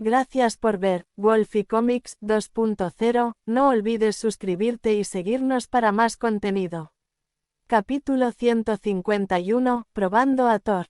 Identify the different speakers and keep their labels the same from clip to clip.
Speaker 1: Gracias por ver Wolfie Comics 2.0, no olvides suscribirte y seguirnos para más contenido. Capítulo 151, Probando a Thor.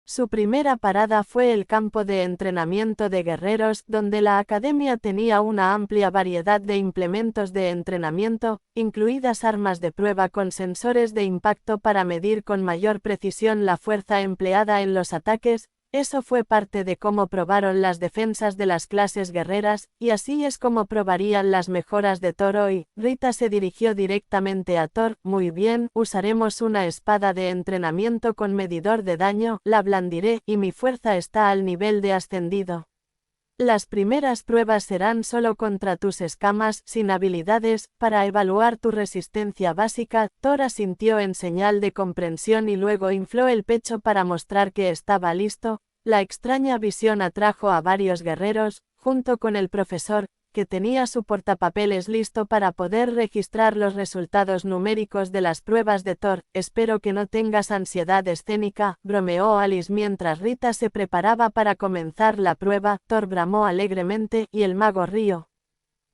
Speaker 1: Su primera parada fue el campo de entrenamiento de guerreros, donde la academia tenía una amplia variedad de implementos de entrenamiento, incluidas armas de prueba con sensores de impacto para medir con mayor precisión la fuerza empleada en los ataques. Eso fue parte de cómo probaron las defensas de las clases guerreras, y así es como probarían las mejoras de Thor hoy. Rita se dirigió directamente a Thor. Muy bien, usaremos una espada de entrenamiento con medidor de daño, la blandiré, y mi fuerza está al nivel de ascendido. Las primeras pruebas serán solo contra tus escamas, sin habilidades, para evaluar tu resistencia básica. Thor asintió en señal de comprensión y luego infló el pecho para mostrar que estaba listo. La extraña visión atrajo a varios guerreros, junto con el profesor, que tenía su portapapeles listo para poder registrar los resultados numéricos de las pruebas de Thor. Espero que no tengas ansiedad escénica, bromeó Alice mientras Rita se preparaba para comenzar la prueba. Thor bramó alegremente, y el mago rió.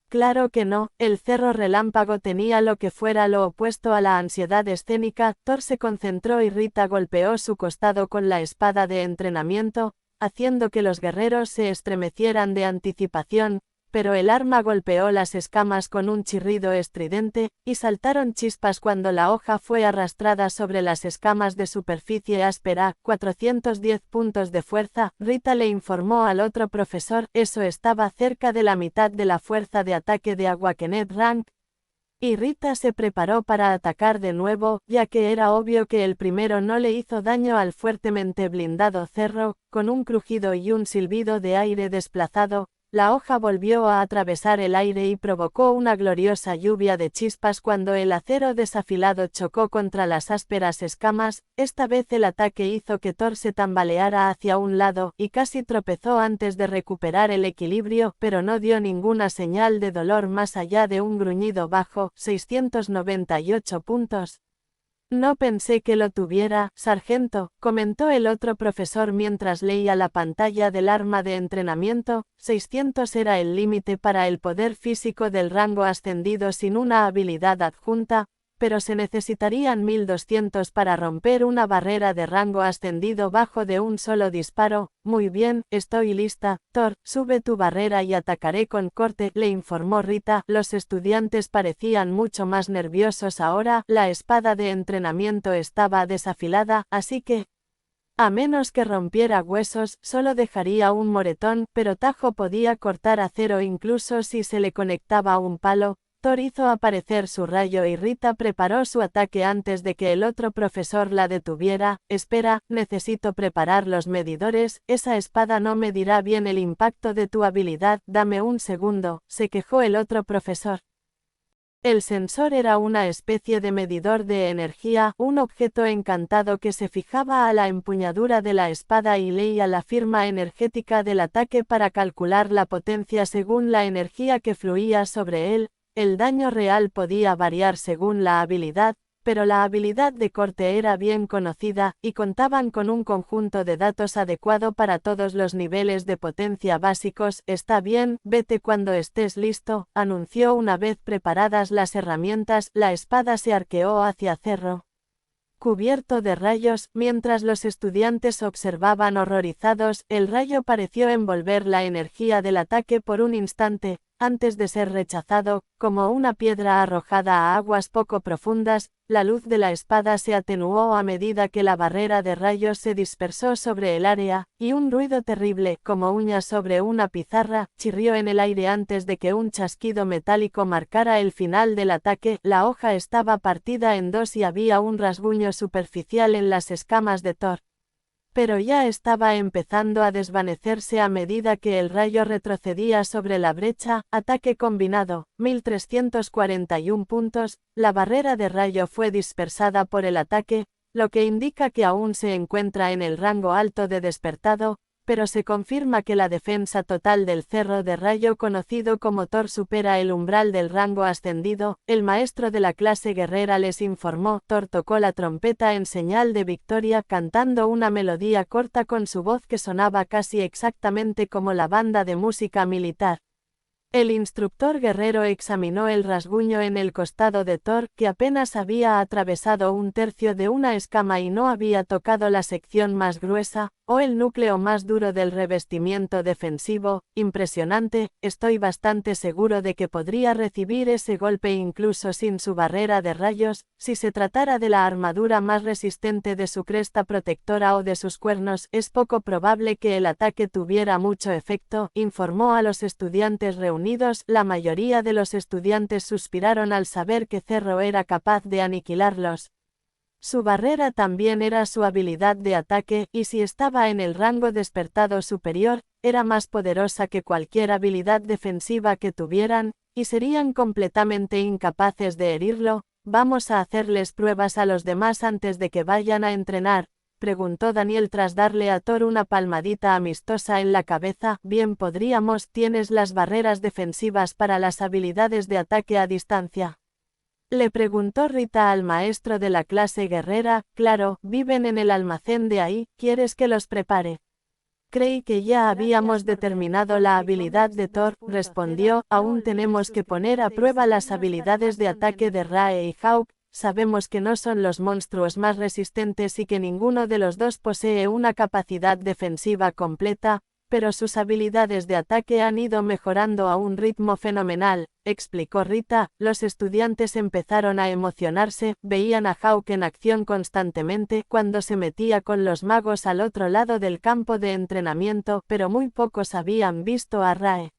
Speaker 1: Claro que no, el cerro relámpago tenía lo que fuera lo opuesto a la ansiedad escénica. Thor se concentró y Rita golpeó su costado con la espada de entrenamiento, haciendo que los guerreros se estremecieran de anticipación. Pero el arma golpeó las escamas con un chirrido estridente, y saltaron chispas cuando la hoja fue arrastrada sobre las escamas de superficie áspera. 410 puntos de fuerza, Rita le informó al otro profesor. Eso estaba cerca de la mitad de la fuerza de ataque de Awakened Rank. Y Rita se preparó para atacar de nuevo, ya que era obvio que el primero no le hizo daño al fuertemente blindado cerro. Con un crujido y un silbido de aire desplazado, la hoja volvió a atravesar el aire y provocó una gloriosa lluvia de chispas cuando el acero desafilado chocó contra las ásperas escamas. Esta vez el ataque hizo que Thor se tambaleara hacia un lado, y casi tropezó antes de recuperar el equilibrio, pero no dio ninguna señal de dolor más allá de un gruñido bajo. 698 puntos. No pensé que lo tuviera, sargento, comentó el otro profesor mientras leía la pantalla del arma de entrenamiento. 600 era el límite para el poder físico del rango ascendido sin una habilidad adjunta, pero se necesitarían 1200 para romper una barrera de rango ascendido bajo de un solo disparo. Muy bien, estoy lista. Thor, sube tu barrera y atacaré con corte, le informó Rita. Los estudiantes parecían mucho más nerviosos ahora. La espada de entrenamiento estaba desafilada, así que, a menos que rompiera huesos, solo dejaría un moretón, pero Tajo podía cortar acero incluso si se le conectaba un palo. Thor hizo aparecer su rayo y Rita preparó su ataque antes de que el otro profesor la detuviera. Espera, necesito preparar los medidores, esa espada no medirá bien el impacto de tu habilidad. Dame un segundo, se quejó el otro profesor. El sensor era una especie de medidor de energía, un objeto encantado que se fijaba a la empuñadura de la espada y leía la firma energética del ataque para calcular la potencia según la energía que fluía sobre él. El daño real podía variar según la habilidad, pero la habilidad de corte era bien conocida, y contaban con un conjunto de datos adecuado para todos los niveles de potencia básicos. Está bien, vete cuando estés listo, anunció una vez preparadas las herramientas. La espada se arqueó hacia cerro, cubierto de rayos. Mientras los estudiantes observaban horrorizados, el rayo pareció envolver la energía del ataque por un instante, antes de ser rechazado, como una piedra arrojada a aguas poco profundas. La luz de la espada se atenuó a medida que la barrera de rayos se dispersó sobre el área, y un ruido terrible, como uñas sobre una pizarra, chirrió en el aire antes de que un chasquido metálico marcara el final del ataque. La hoja estaba partida en dos y había un rasguño superficial en las escamas de Thor, pero ya estaba empezando a desvanecerse a medida que el rayo retrocedía sobre la brecha. Ataque combinado, 1341 puntos. La barrera de rayo fue dispersada por el ataque, lo que indica que aún se encuentra en el rango alto de despertado, pero se confirma que la defensa total del cerro de rayo conocido como Thor supera el umbral del rango ascendido. El maestro de la clase guerrera les informó. Thor tocó la trompeta en señal de victoria cantando una melodía corta con su voz que sonaba casi exactamente como la banda de música militar. El instructor guerrero examinó el rasguño en el costado de Thor, que apenas había atravesado un tercio de una escama y no había tocado la sección más gruesa, o el núcleo más duro del revestimiento defensivo. Impresionante, estoy bastante seguro de que podría recibir ese golpe incluso sin su barrera de rayos, si se tratara de la armadura más resistente de su cresta protectora o de sus cuernos. Es poco probable que el ataque tuviera mucho efecto, informó a los estudiantes reunidos. La mayoría de los estudiantes suspiraron al saber que Cerro era capaz de aniquilarlos. Su barrera también era su habilidad de ataque, y si estaba en el rango despertado superior, era más poderosa que cualquier habilidad defensiva que tuvieran, y serían completamente incapaces de herirlo. ¿Vamos a hacerles pruebas a los demás antes de que vayan a entrenar?, preguntó Daniel tras darle a Thor una palmadita amistosa en la cabeza. Bien, podríamos. ¿Tienes las barreras defensivas para las habilidades de ataque a distancia?, le preguntó Rita al maestro de la clase guerrera. Claro, viven en el almacén de ahí. ¿Quieres que los prepare? Creí que ya habíamos determinado la habilidad de Thor, respondió. Aún tenemos que poner a prueba las habilidades de ataque de Rae y Hawk. Sabemos que no son los monstruos más resistentes y que ninguno de los dos posee una capacidad defensiva completa, pero sus habilidades de ataque han ido mejorando a un ritmo fenomenal, explicó Rita. Los estudiantes empezaron a emocionarse, veían a Hawk en acción constantemente cuando se metía con los magos al otro lado del campo de entrenamiento, pero muy pocos habían visto a Rae,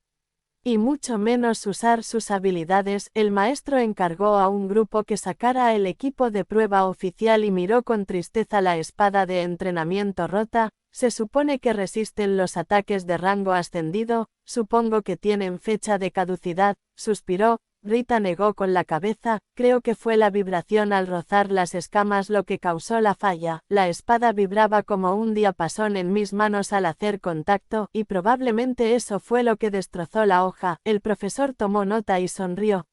Speaker 1: y mucho menos usar sus habilidades. El maestro encargó a un grupo que sacara el equipo de prueba oficial y miró con tristeza la espada de entrenamiento rota. Se supone que resisten los ataques de rango ascendido. Supongo que tienen fecha de caducidad, suspiró. Rita negó con la cabeza. Creo que fue la vibración al rozar las escamas lo que causó la falla. La espada vibraba como un diapasón en mis manos al hacer contacto, y probablemente eso fue lo que destrozó la hoja. El profesor tomó nota y sonrió.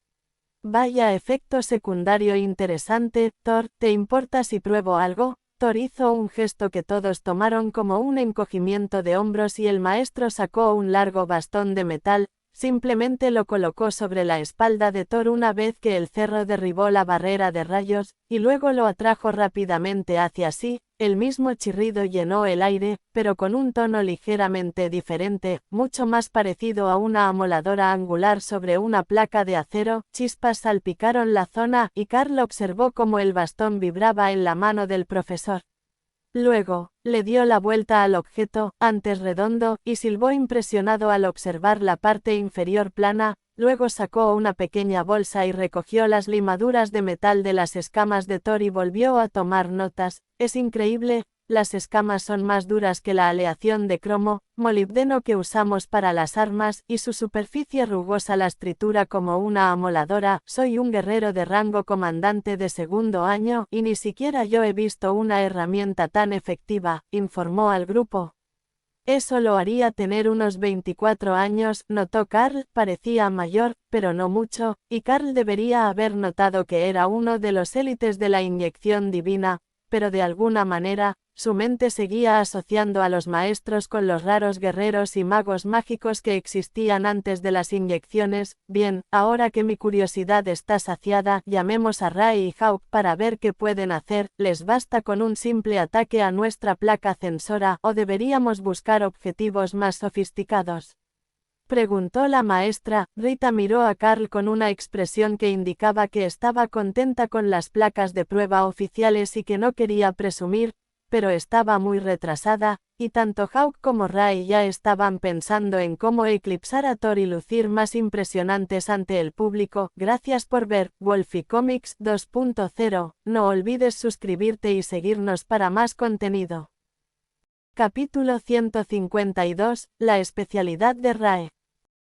Speaker 1: Vaya efecto secundario interesante. Thor, ¿te importa si pruebo algo? Thor hizo un gesto que todos tomaron como un encogimiento de hombros y el maestro sacó un largo bastón de metal. Simplemente lo colocó sobre la espalda de Thor una vez que el cerro derribó la barrera de rayos, y luego lo atrajo rápidamente hacia sí. El mismo chirrido llenó el aire, pero con un tono ligeramente diferente, mucho más parecido a una amoladora angular sobre una placa de acero. Chispas salpicaron la zona, y Carl observó cómo el bastón vibraba en la mano del profesor. Luego, le dio la vuelta al objeto, antes redondo, y silbó impresionado al observar la parte inferior plana. Luego sacó una pequeña bolsa y recogió las limaduras de metal de las escamas de Thor y volvió a tomar notas. Es increíble, las escamas son más duras que la aleación de cromo, molibdeno que usamos para las armas, y su superficie rugosa las tritura como una amoladora. Soy un guerrero de rango comandante de segundo año, y ni siquiera yo he visto una herramienta tan efectiva, informó al grupo. Eso lo haría tener unos 24 años, notó Carl. Parecía mayor, pero no mucho, y Carl debería haber notado que era uno de los élites de la inyección divina, pero de alguna manera, su mente seguía asociando a los maestros con los raros guerreros y magos mágicos que existían antes de las inyecciones. Bien, ahora que mi curiosidad está saciada, llamemos a Rae y Hawk para ver qué pueden hacer. ¿Les basta con un simple ataque a nuestra placa censora, o deberíamos buscar objetivos más sofisticados?, preguntó la maestra. Rita miró a Carl con una expresión que indicaba que estaba contenta con las placas de prueba oficiales y que no quería presumir, pero estaba muy retrasada, y tanto Hawk como Rae ya estaban pensando en cómo eclipsar a Thor y lucir más impresionantes ante el público. Gracias por ver Wolfie Comics 2.0. No olvides suscribirte y seguirnos para más contenido. Capítulo 152. La especialidad de Rae.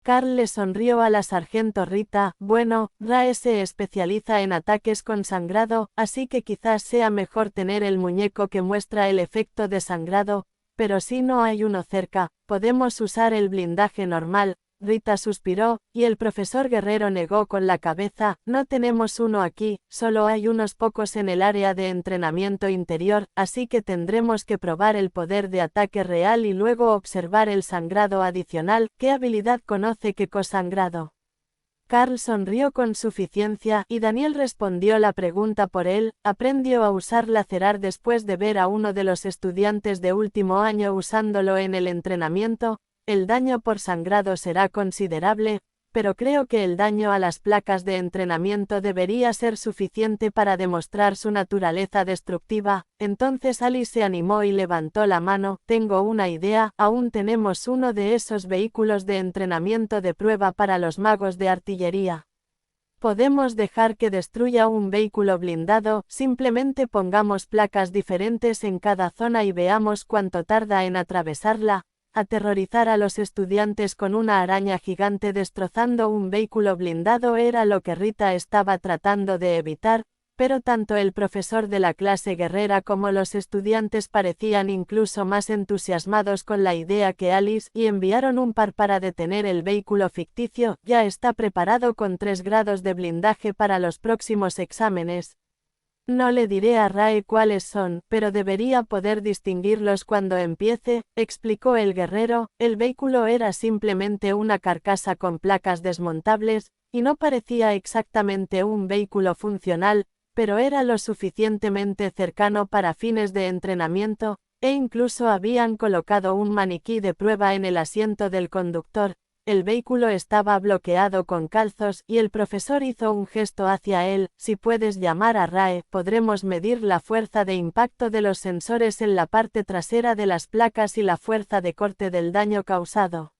Speaker 1: Carl le sonrió a la sargento Rita. Bueno, Rae se especializa en ataques con sangrado, así que quizás sea mejor tener el muñeco que muestra el efecto de sangrado. Pero si no hay uno cerca, podemos usar el blindaje normal. Rita suspiró, y el profesor Guerrero negó con la cabeza, no tenemos uno aquí, solo hay unos pocos en el área de entrenamiento interior, así que tendremos que probar el poder de ataque real y luego observar el sangrado adicional. ¿Qué habilidad conoce Keiko sangrado? Carl sonrió con suficiencia y Daniel respondió la pregunta por él. Aprendió a usar lacerar después de ver a uno de los estudiantes de último año usándolo en el entrenamiento. El daño por sangrado será considerable, pero creo que el daño a las placas de entrenamiento debería ser suficiente para demostrar su naturaleza destructiva. Entonces Alice se animó y levantó la mano. Tengo una idea, aún tenemos uno de esos vehículos de entrenamiento de prueba para los magos de artillería. Podemos dejar que destruya un vehículo blindado, simplemente pongamos placas diferentes en cada zona y veamos cuánto tarda en atravesarla. Aterrorizar a los estudiantes con una araña gigante destrozando un vehículo blindado era lo que Rita estaba tratando de evitar, pero tanto el profesor de la clase guerrera como los estudiantes parecían incluso más entusiasmados con la idea que Alice, y enviaron un par para detener el vehículo ficticio. Ya está preparado con 3 grados de blindaje para los próximos exámenes. No le diré a Rae cuáles son, pero debería poder distinguirlos cuando empiece, explicó el guerrero. El vehículo era simplemente una carcasa con placas desmontables, y no parecía exactamente un vehículo funcional, pero era lo suficientemente cercano para fines de entrenamiento, e incluso habían colocado un maniquí de prueba en el asiento del conductor. El vehículo estaba bloqueado con calzos y el profesor hizo un gesto hacia él. Si puedes llamar a Rae, podremos medir la fuerza de impacto de los sensores en la parte trasera de las placas y la fuerza de corte del daño causado.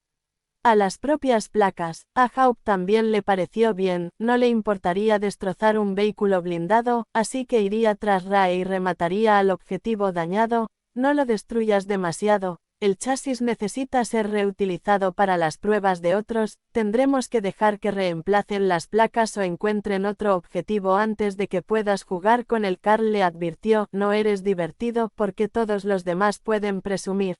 Speaker 1: A las propias placas, a Haupt también le pareció bien, no le importaría destrozar un vehículo blindado, así que iría tras Rae y remataría al objetivo dañado. No lo destruyas demasiado. El chasis necesita ser reutilizado para las pruebas de otros, tendremos que dejar que reemplacen las placas o encuentren otro objetivo antes de que puedas jugar con él. Carl le advirtió, no eres divertido porque todos los demás pueden presumir.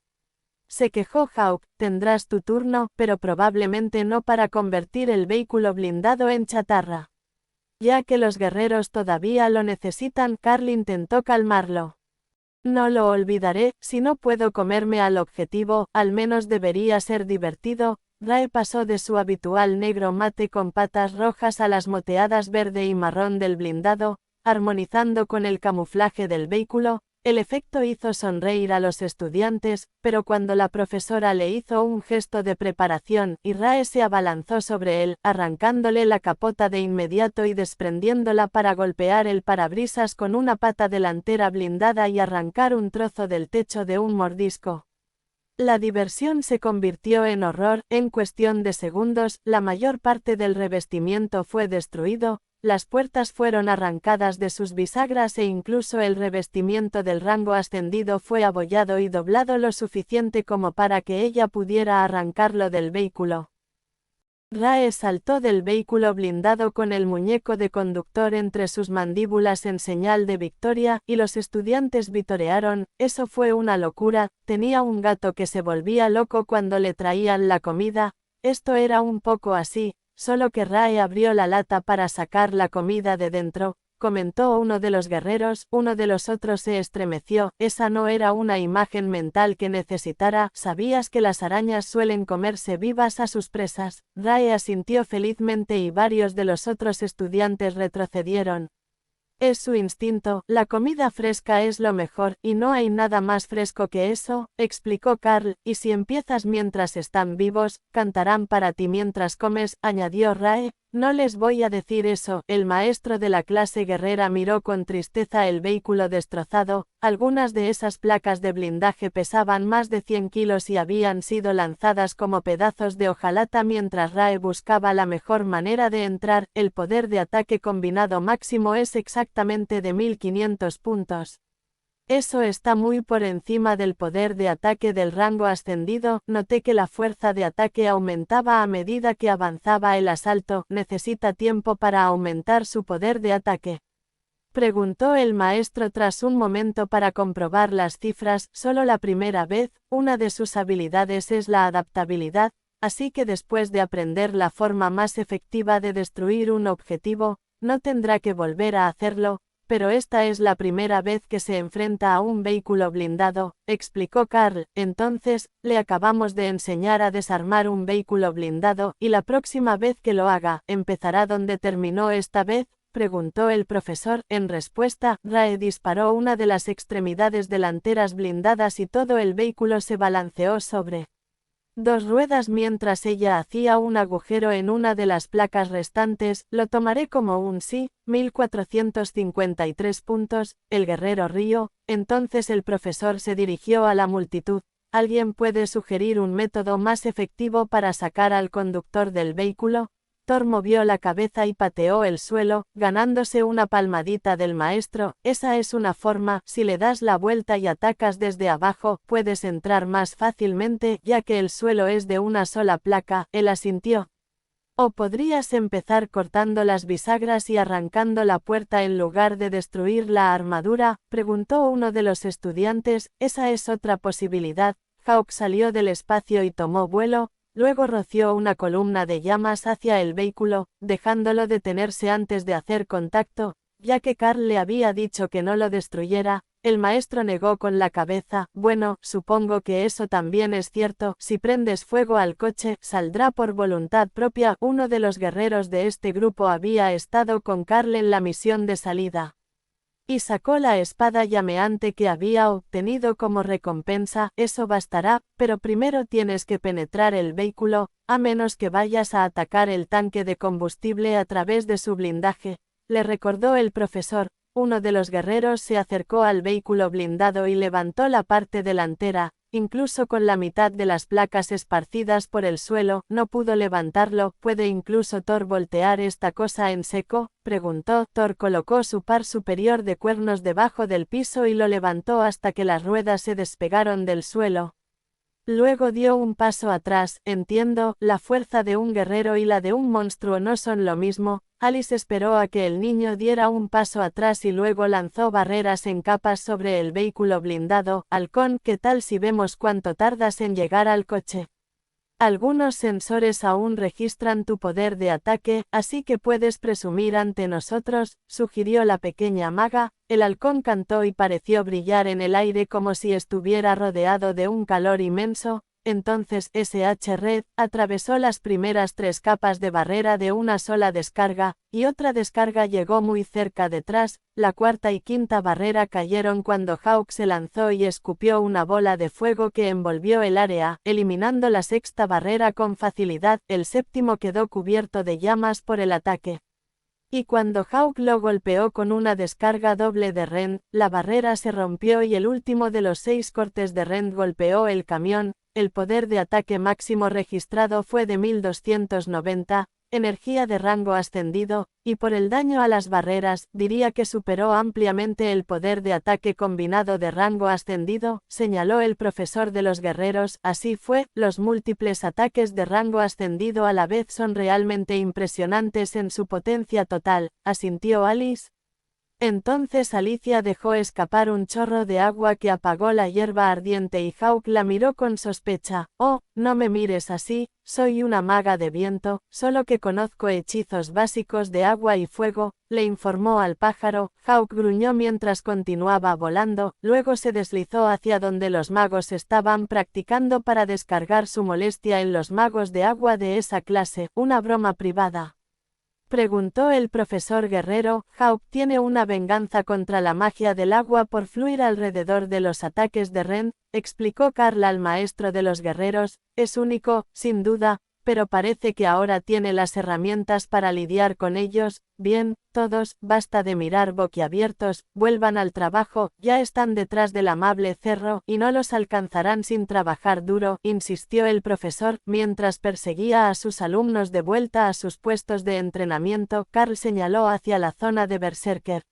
Speaker 1: Se quejó Haupt, tendrás tu turno, pero probablemente no para convertir el vehículo blindado en chatarra. Ya que los guerreros todavía lo necesitan, Carl intentó calmarlo. No lo olvidaré, si no puedo comerme al objetivo, al menos debería ser divertido. Rae pasó de su habitual negro mate con patas rojas a las moteadas verde y marrón del blindado, armonizando con el camuflaje del vehículo. El efecto hizo sonreír a los estudiantes, pero cuando la profesora le hizo un gesto de preparación, y Rae se abalanzó sobre él, arrancándole la capota de inmediato y desprendiéndola para golpear el parabrisas con una pata delantera blindada y arrancar un trozo del techo de un mordisco. La diversión se convirtió en horror. En cuestión de segundos, la mayor parte del revestimiento fue destruido. Las puertas fueron arrancadas de sus bisagras e incluso el revestimiento del rango ascendido fue abollado y doblado lo suficiente como para que ella pudiera arrancarlo del vehículo. Rae saltó del vehículo blindado con el muñeco de conductor entre sus mandíbulas en señal de victoria, y los estudiantes vitorearon. Eso fue una locura. Tenía un gato que se volvía loco cuando le traían la comida. Esto era un poco así. Solo que Rae abrió la lata para sacar la comida de dentro, comentó uno de los guerreros. Uno de los otros se estremeció. Esa no era una imagen mental que necesitara. ¿Sabías que las arañas suelen comerse vivas a sus presas? Rae asintió felizmente y varios de los otros estudiantes retrocedieron. Es su instinto, la comida fresca es lo mejor, y no hay nada más fresco que eso, explicó Carl, y si empiezas mientras están vivos, cantarán para ti mientras comes, añadió Rae. No les voy a decir eso. El maestro de la clase guerrera miró con tristeza el vehículo destrozado. Algunas de esas placas de blindaje pesaban más de 100 kilos y habían sido lanzadas como pedazos de hojalata mientras Rae buscaba la mejor manera de entrar. El poder de ataque combinado máximo es exactamente de 1500 puntos. Eso está muy por encima del poder de ataque del rango ascendido. Noté que la fuerza de ataque aumentaba a medida que avanzaba el asalto. Necesita tiempo para aumentar su poder de ataque. Preguntó el maestro tras un momento para comprobar las cifras. Solo la primera vez. Una de sus habilidades es la adaptabilidad, así que después de aprender la forma más efectiva de destruir un objetivo, no tendrá que volver a hacerlo, pero esta es la primera vez que se enfrenta a un vehículo blindado, explicó Carl. Entonces, le acabamos de enseñar a desarmar un vehículo blindado, y la próxima vez que lo haga, ¿empezará donde terminó esta vez?, preguntó el profesor. En respuesta, Rae disparó una de las extremidades delanteras blindadas y todo el vehículo se balanceó sobre dos ruedas mientras ella hacía un agujero en una de las placas restantes. Lo tomaré como un sí. 1453 puntos. El guerrero rió. Entonces el profesor se dirigió a la multitud. ¿Alguien puede sugerir un método más efectivo para sacar al conductor del vehículo? Thor movió la cabeza y pateó el suelo, ganándose una palmadita del maestro. Esa es una forma. Si le das la vuelta y atacas desde abajo, puedes entrar más fácilmente, ya que el suelo es de una sola placa. Él asintió. ¿O podrías empezar cortando las bisagras y arrancando la puerta en lugar de destruir la armadura?, preguntó uno de los estudiantes. Esa es otra posibilidad. Hawk salió del espacio y tomó vuelo. Luego roció una columna de llamas hacia el vehículo, dejándolo detenerse antes de hacer contacto, ya que Carl le había dicho que no lo destruyera. El maestro negó con la cabeza. Bueno, supongo que eso también es cierto. Si prendes fuego al coche, saldrá por voluntad propia. Uno de los guerreros de este grupo había estado con Carl en la misión de salida y sacó la espada llameante que había obtenido como recompensa. Eso bastará, pero primero tienes que penetrar el vehículo, a menos que vayas a atacar el tanque de combustible a través de su blindaje, le recordó el profesor. Uno de los guerreros se acercó al vehículo blindado y levantó la parte delantera. Incluso con la mitad de las placas esparcidas por el suelo, no pudo levantarlo. ¿Puede incluso Thor voltear esta cosa en seco?, preguntó. Thor colocó su par superior de cuernos debajo del piso y lo levantó hasta que las ruedas se despegaron del suelo. Luego dio un paso atrás. Entiendo, la fuerza de un guerrero y la de un monstruo no son lo mismo. Alice esperó a que el niño diera un paso atrás y luego lanzó barreras en capas sobre el vehículo blindado. Halcón, ¿qué tal si vemos cuánto tardas en llegar al coche? Algunos sensores aún registran tu poder de ataque, así que puedes presumir ante nosotros, sugirió la pequeña maga. El halcón cantó y pareció brillar en el aire como si estuviera rodeado de un calor inmenso. Entonces SH-Red atravesó las primeras 3 capas de barrera de una sola descarga, y otra descarga llegó muy cerca detrás. La cuarta y quinta barrera cayeron cuando Hawk se lanzó y escupió una bola de fuego que envolvió el área, eliminando la sexta barrera con facilidad. El séptimo quedó cubierto de llamas por el ataque. Y cuando Hawk lo golpeó con una descarga doble de Rend, la barrera se rompió y el último de los 6 cortes de Rend golpeó el camión. El poder de ataque máximo registrado fue de 1290, energía de rango ascendido, y por el daño a las barreras, diría que superó ampliamente el poder de ataque combinado de rango ascendido, señaló el profesor de los guerreros. Así fue, los múltiples ataques de rango ascendido a la vez son realmente impresionantes en su potencia total, asintió Alice. Entonces Alicia dejó escapar un chorro de agua que apagó la hierba ardiente y Hawk la miró con sospecha. Oh, no me mires así, soy una maga de viento, solo que conozco hechizos básicos de agua y fuego, le informó al pájaro. Hawk gruñó mientras continuaba volando, luego se deslizó hacia donde los magos estaban practicando para descargar su molestia en los magos de agua de esa clase. ¿Una broma privada?, preguntó el profesor guerrero. Hawk tiene una venganza contra la magia del agua por fluir alrededor de los ataques de Rend, explicó Carl al maestro de los guerreros. Es único, sin duda, pero parece que ahora tiene las herramientas para lidiar con ellos. Bien, todos, basta de mirar boquiabiertos, vuelvan al trabajo, ya están detrás del amable cerro, y no los alcanzarán sin trabajar duro, insistió el profesor, mientras perseguía a sus alumnos de vuelta a sus puestos de entrenamiento. Carl señaló hacia la zona de Berserker.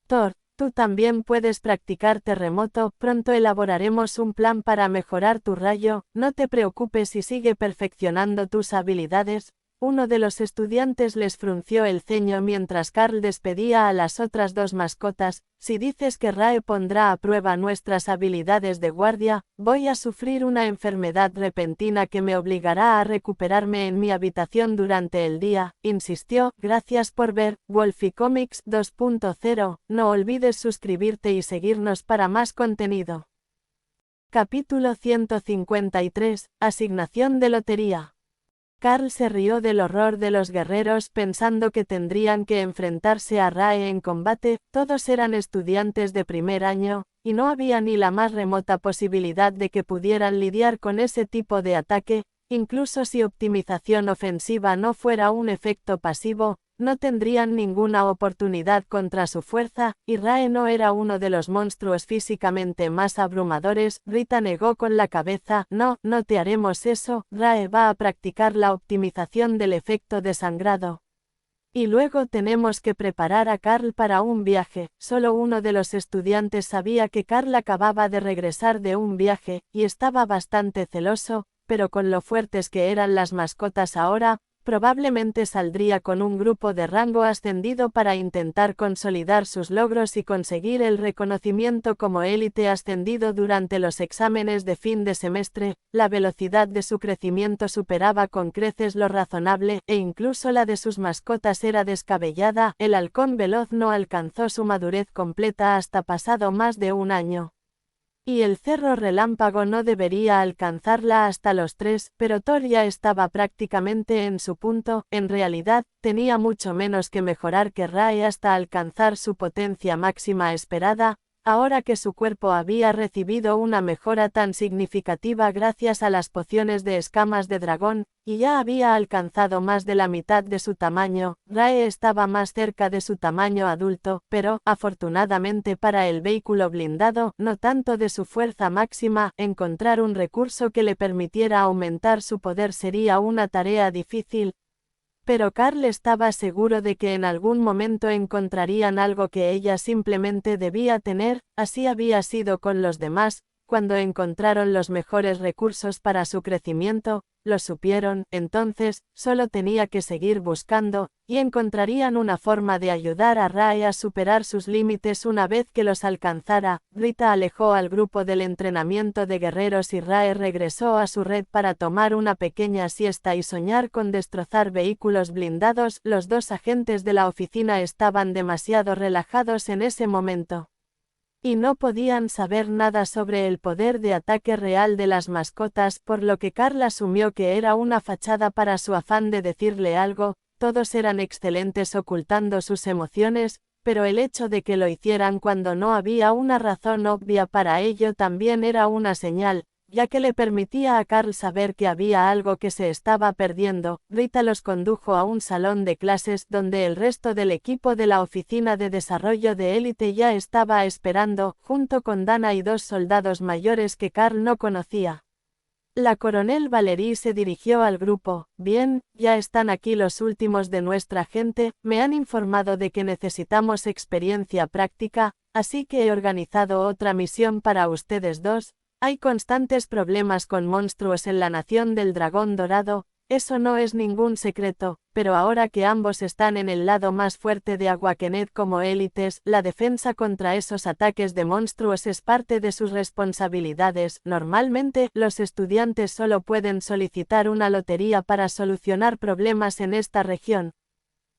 Speaker 1: Thor, tú también puedes practicar terremoto. Pronto elaboraremos un plan para mejorar tu rayo. No te preocupes y sigue perfeccionando tus habilidades. Uno de los estudiantes les frunció el ceño mientras Carl despedía a las otras dos mascotas. Si dices que Rae pondrá a prueba nuestras habilidades de guardia, voy a sufrir una enfermedad repentina que me obligará a recuperarme en mi habitación durante el día, insistió. Gracias por ver Wolfie Comics 2.0. No olvides suscribirte y seguirnos para más contenido. Capítulo 153. Asignación de lotería. Carl se rió del horror de los guerreros pensando que tendrían que enfrentarse a Rae en combate. Todos eran estudiantes de primer año, y no había ni la más remota posibilidad de que pudieran lidiar con ese tipo de ataque. Incluso si optimización ofensiva no fuera un efecto pasivo, no tendrían ninguna oportunidad contra su fuerza, y Rae no era uno de los monstruos físicamente más abrumadores. Rita negó con la cabeza. No te haremos eso. Rae va a practicar la optimización del efecto de sangrado. Y luego tenemos que preparar a Carl para un viaje. Solo uno de los estudiantes sabía que Carl acababa de regresar de un viaje, y estaba bastante celoso, pero con lo fuertes que eran las mascotas ahora, probablemente saldría con un grupo de rango ascendido para intentar consolidar sus logros y conseguir el reconocimiento como élite ascendido durante los exámenes de fin de semestre. La velocidad de su crecimiento superaba con creces lo razonable, e incluso la de sus mascotas era descabellada. El halcón veloz no alcanzó su madurez completa hasta pasado más de un año. Y el cerro relámpago no debería alcanzarla hasta los 3, pero Thor ya estaba prácticamente en su punto. En realidad, tenía mucho menos que mejorar que Rae hasta alcanzar su potencia máxima esperada, ahora que su cuerpo había recibido una mejora tan significativa gracias a las pociones de escamas de dragón, y ya había alcanzado más de la mitad de su tamaño. Rae estaba más cerca de su tamaño adulto, pero, afortunadamente para el vehículo blindado, no tanto de su fuerza máxima. Encontrar un recurso que le permitiera aumentar su poder sería una tarea difícil. Pero Carl estaba seguro de que en algún momento encontrarían algo que ella simplemente debía tener. Así había sido con los demás. Cuando encontraron los mejores recursos para su crecimiento, lo supieron. Entonces, solo tenía que seguir buscando, y encontrarían una forma de ayudar a Rae a superar sus límites una vez que los alcanzara. Rita alejó al grupo del entrenamiento de guerreros y Rae regresó a su red para tomar una pequeña siesta y soñar con destrozar vehículos blindados. Los dos agentes de la oficina estaban demasiado relajados en ese momento. Y no podían saber nada sobre el poder de ataque real de las mascotas, por lo que Carl asumió que era una fachada para su afán de decirle algo. Todos eran excelentes ocultando sus emociones, pero el hecho de que lo hicieran cuando no había una razón obvia para ello también era una señal, ya que le permitía a Carl saber que había algo que se estaba perdiendo. Rita los condujo a un salón de clases donde el resto del equipo de la oficina de desarrollo de élite ya estaba esperando, junto con Dana y dos soldados mayores que Carl no conocía. La coronel Valerie se dirigió al grupo. Bien, ya están aquí los últimos de nuestra gente. Me han informado de que necesitamos experiencia práctica, así que he organizado otra misión para ustedes dos. Hay constantes problemas con monstruos en la Nación del Dragón Dorado. Eso no es ningún secreto, pero ahora que ambos están en el lado más fuerte de Awakened como élites, la defensa contra esos ataques de monstruos es parte de sus responsabilidades. Normalmente, los estudiantes solo pueden solicitar una lotería para solucionar problemas en esta región.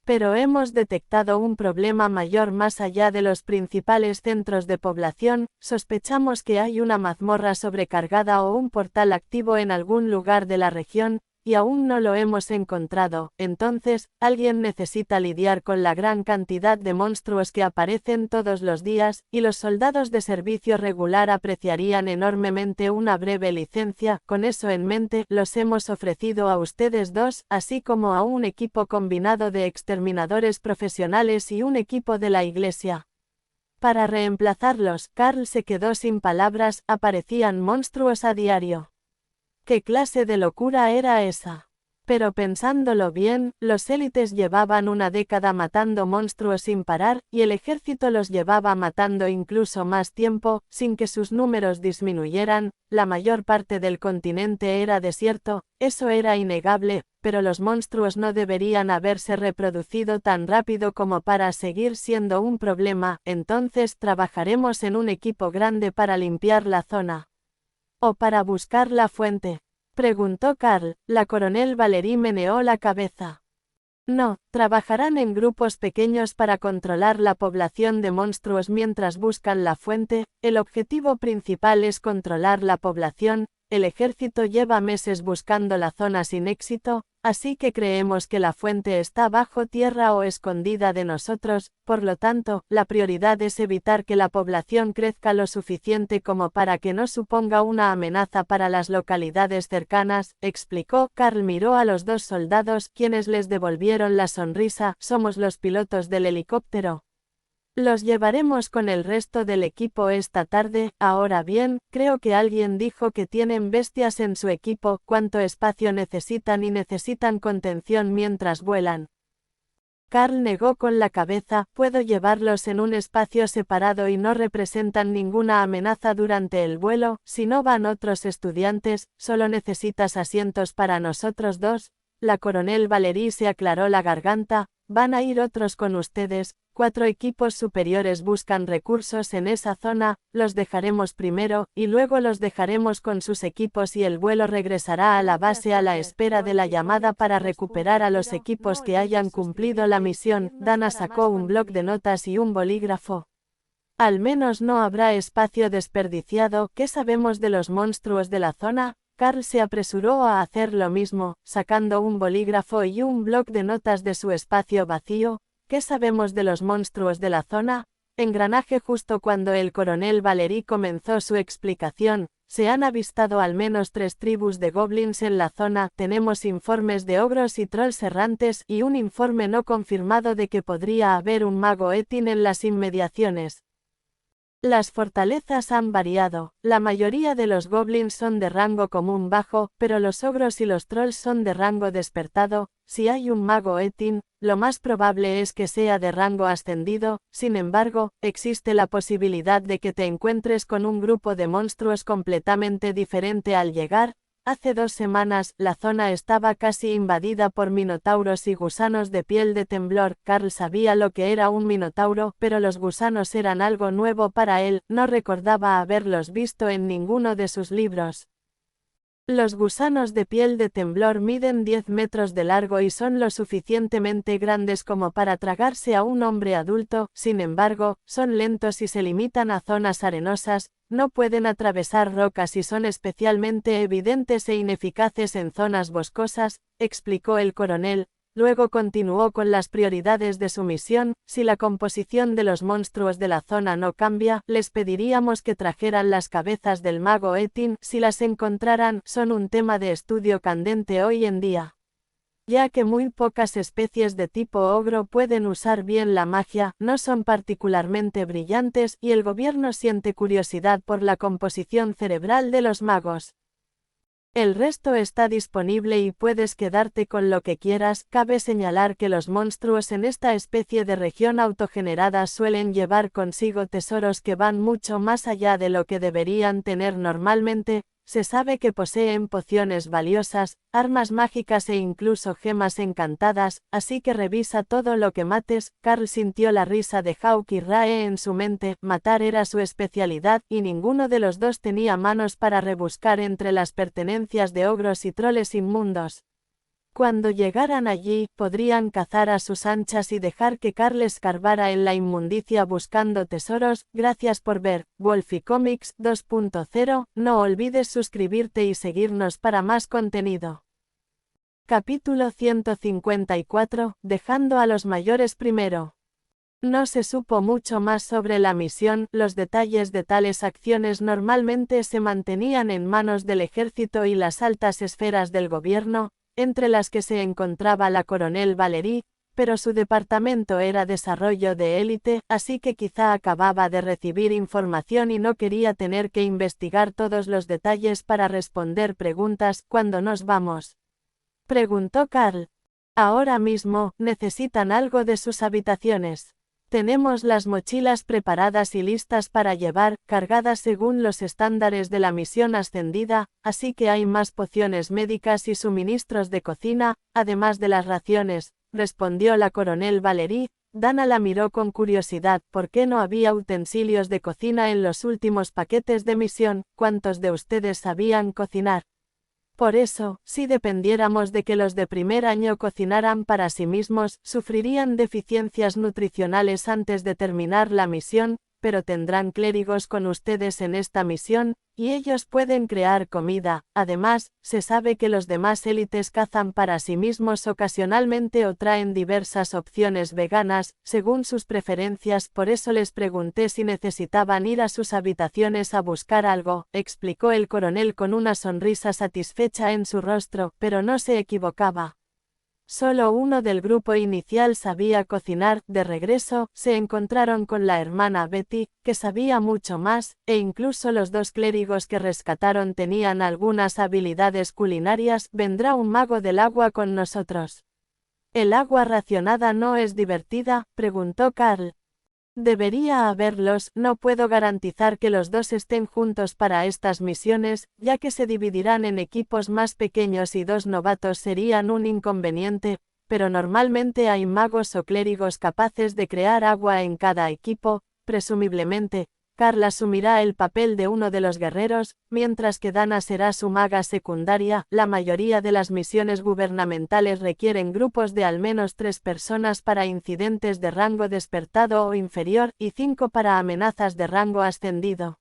Speaker 1: Pero hemos detectado un problema mayor más allá de los principales centros de población. Sospechamos que hay una mazmorra sobrecargada o un portal activo en algún lugar de la región, y aún no lo hemos encontrado. Entonces, alguien necesita lidiar con la gran cantidad de monstruos que aparecen todos los días, y los soldados de servicio regular apreciarían enormemente una breve licencia. Con eso en mente, los hemos ofrecido a ustedes dos, así como a un equipo combinado de exterminadores profesionales y un equipo de la iglesia. Para reemplazarlos, Carl se quedó sin palabras. Aparecían monstruos a diario. ¿Qué clase de locura era esa? Pero pensándolo bien, los élites llevaban una década matando monstruos sin parar, y el ejército los llevaba matando incluso más tiempo, sin que sus números disminuyeran. La mayor parte del continente era desierto, eso era innegable, pero los monstruos no deberían haberse reproducido tan rápido como para seguir siendo un problema. Entonces trabajaremos en un equipo grande para limpiar la zona. ¿O para buscar la fuente?, preguntó Carl. La coronel Valerie meneó la cabeza. No, trabajarán en grupos pequeños para controlar la población de monstruos mientras buscan la fuente. El objetivo principal es controlar la población. El ejército lleva meses buscando la zona sin éxito, así que creemos que la fuente está bajo tierra o escondida de nosotros. Por lo tanto, la prioridad es evitar que la población crezca lo suficiente como para que no suponga una amenaza para las localidades cercanas, explicó. Carl miró a los dos soldados, quienes les devolvieron la sonrisa. ¿Somos los pilotos del helicóptero? Los llevaremos con el resto del equipo esta tarde. Ahora bien, creo que alguien dijo que tienen bestias en su equipo. ¿Cuánto espacio necesitan y necesitan contención mientras vuelan? Carl negó con la cabeza. Puedo llevarlos en un espacio separado y no representan ninguna amenaza durante el vuelo. Si no van otros estudiantes, solo necesitas asientos para nosotros dos. La coronel Valerie se aclaró la garganta. Van a ir otros con ustedes. 4 equipos superiores buscan recursos en esa zona, los dejaremos primero, y luego los dejaremos con sus equipos y el vuelo regresará a la base a la espera de la llamada para recuperar a los equipos que hayan cumplido la misión. Dana sacó un bloc de notas y un bolígrafo. Al menos no habrá espacio desperdiciado. ¿Qué sabemos de los monstruos de la zona? Carl se apresuró a hacer lo mismo, sacando un bolígrafo y un bloc de notas de su espacio vacío. ¿Qué sabemos de los monstruos de la zona? Engranaje. Justo cuando el coronel Valerie comenzó su explicación, se han avistado al menos 3 tribus de goblins en la zona. Tenemos informes de ogros y trolls errantes y un informe no confirmado de que podría haber un mago Etin en las inmediaciones. Las fortalezas han variado. La mayoría de los goblins son de rango común bajo, pero los ogros y los trolls son de rango despertado. Si hay un mago Etin, lo más probable es que sea de rango ascendido. Sin embargo, existe la posibilidad de que te encuentres con un grupo de monstruos completamente diferente al llegar. Hace 2 semanas, la zona estaba casi invadida por minotauros y gusanos de piel de temblor. Carl sabía lo que era un minotauro, pero los gusanos eran algo nuevo para él. No recordaba haberlos visto en ninguno de sus libros. Los gusanos de piel de temblor miden 10 metros de largo y son lo suficientemente grandes como para tragarse a un hombre adulto. Sin embargo, son lentos y se limitan a zonas arenosas. No pueden atravesar rocas y son especialmente evidentes e ineficaces en zonas boscosas, explicó el coronel. Luego continuó con las prioridades de su misión. Si la composición de los monstruos de la zona no cambia, les pediríamos que trajeran las cabezas del mago Etin. Si las encontraran, son un tema de estudio candente hoy en día, ya que muy pocas especies de tipo ogro pueden usar bien la magia, no son particularmente brillantes, y el gobierno siente curiosidad por la composición cerebral de los magos. El resto está disponible y puedes quedarte con lo que quieras. Cabe señalar que los monstruos en esta especie de región autogenerada suelen llevar consigo tesoros que van mucho más allá de lo que deberían tener normalmente. Se sabe que poseen pociones valiosas, armas mágicas e incluso gemas encantadas, así que revisa todo lo que mates. Carl sintió la risa de Hawk y Rae en su mente. Matar era su especialidad, y ninguno de los dos tenía manos para rebuscar entre las pertenencias de ogros y troles inmundos. Cuando llegaran allí, podrían cazar a sus anchas y dejar que Carl escarbara en la inmundicia buscando tesoros. Gracias por ver Wolfie Comics 2.0. No olvides suscribirte y seguirnos para más contenido. Capítulo 154. Dejando a los mayores primero. No se supo mucho más sobre la misión. Los detalles de tales acciones normalmente se mantenían en manos del ejército y las altas esferas del gobierno, entre las que se encontraba la coronel Valerie, pero su departamento era desarrollo de élite, así que quizá acababa de recibir información y no quería tener que investigar todos los detalles para responder preguntas. ¿Cuándo nos vamos? Preguntó Carl. Ahora mismo, necesitan algo de sus habitaciones. Tenemos las mochilas preparadas y listas para llevar, cargadas según los estándares de la misión ascendida, así que hay más pociones médicas y suministros de cocina, además de las raciones, respondió la coronel Valerie. Dana la miró con curiosidad. ¿Por qué no había utensilios de cocina en los últimos paquetes de misión? ¿Cuántos de ustedes sabían cocinar? Por eso, si dependiéramos de que los de primer año cocinaran para sí mismos, sufrirían deficiencias nutricionales antes de terminar la misión, pero tendrán clérigos con ustedes en esta misión, y ellos pueden crear comida. Además, se sabe que los demás élites cazan para sí mismos ocasionalmente o traen diversas opciones veganas, según sus preferencias. Por eso les pregunté si necesitaban ir a sus habitaciones a buscar algo, explicó el coronel con una sonrisa satisfecha en su rostro, pero no se equivocaba. Solo uno del grupo inicial sabía cocinar. De regreso, se encontraron con la hermana Betty, que sabía mucho más, e incluso los dos clérigos que rescataron tenían algunas habilidades culinarias. ¿Vendrá un mago del agua con nosotros? ¿El agua racionada no es divertida?, preguntó Carl. Debería haberlos. No puedo garantizar que los dos estén juntos para estas misiones, ya que se dividirán en equipos más pequeños y 2 novatos serían un inconveniente, pero normalmente hay magos o clérigos capaces de crear agua en cada equipo. Presumiblemente, Carl asumirá el papel de uno de los guerreros, mientras que Dana será su maga secundaria. La mayoría de las misiones gubernamentales requieren grupos de al menos 3 personas para incidentes de rango despertado o inferior, y 5 para amenazas de rango ascendido.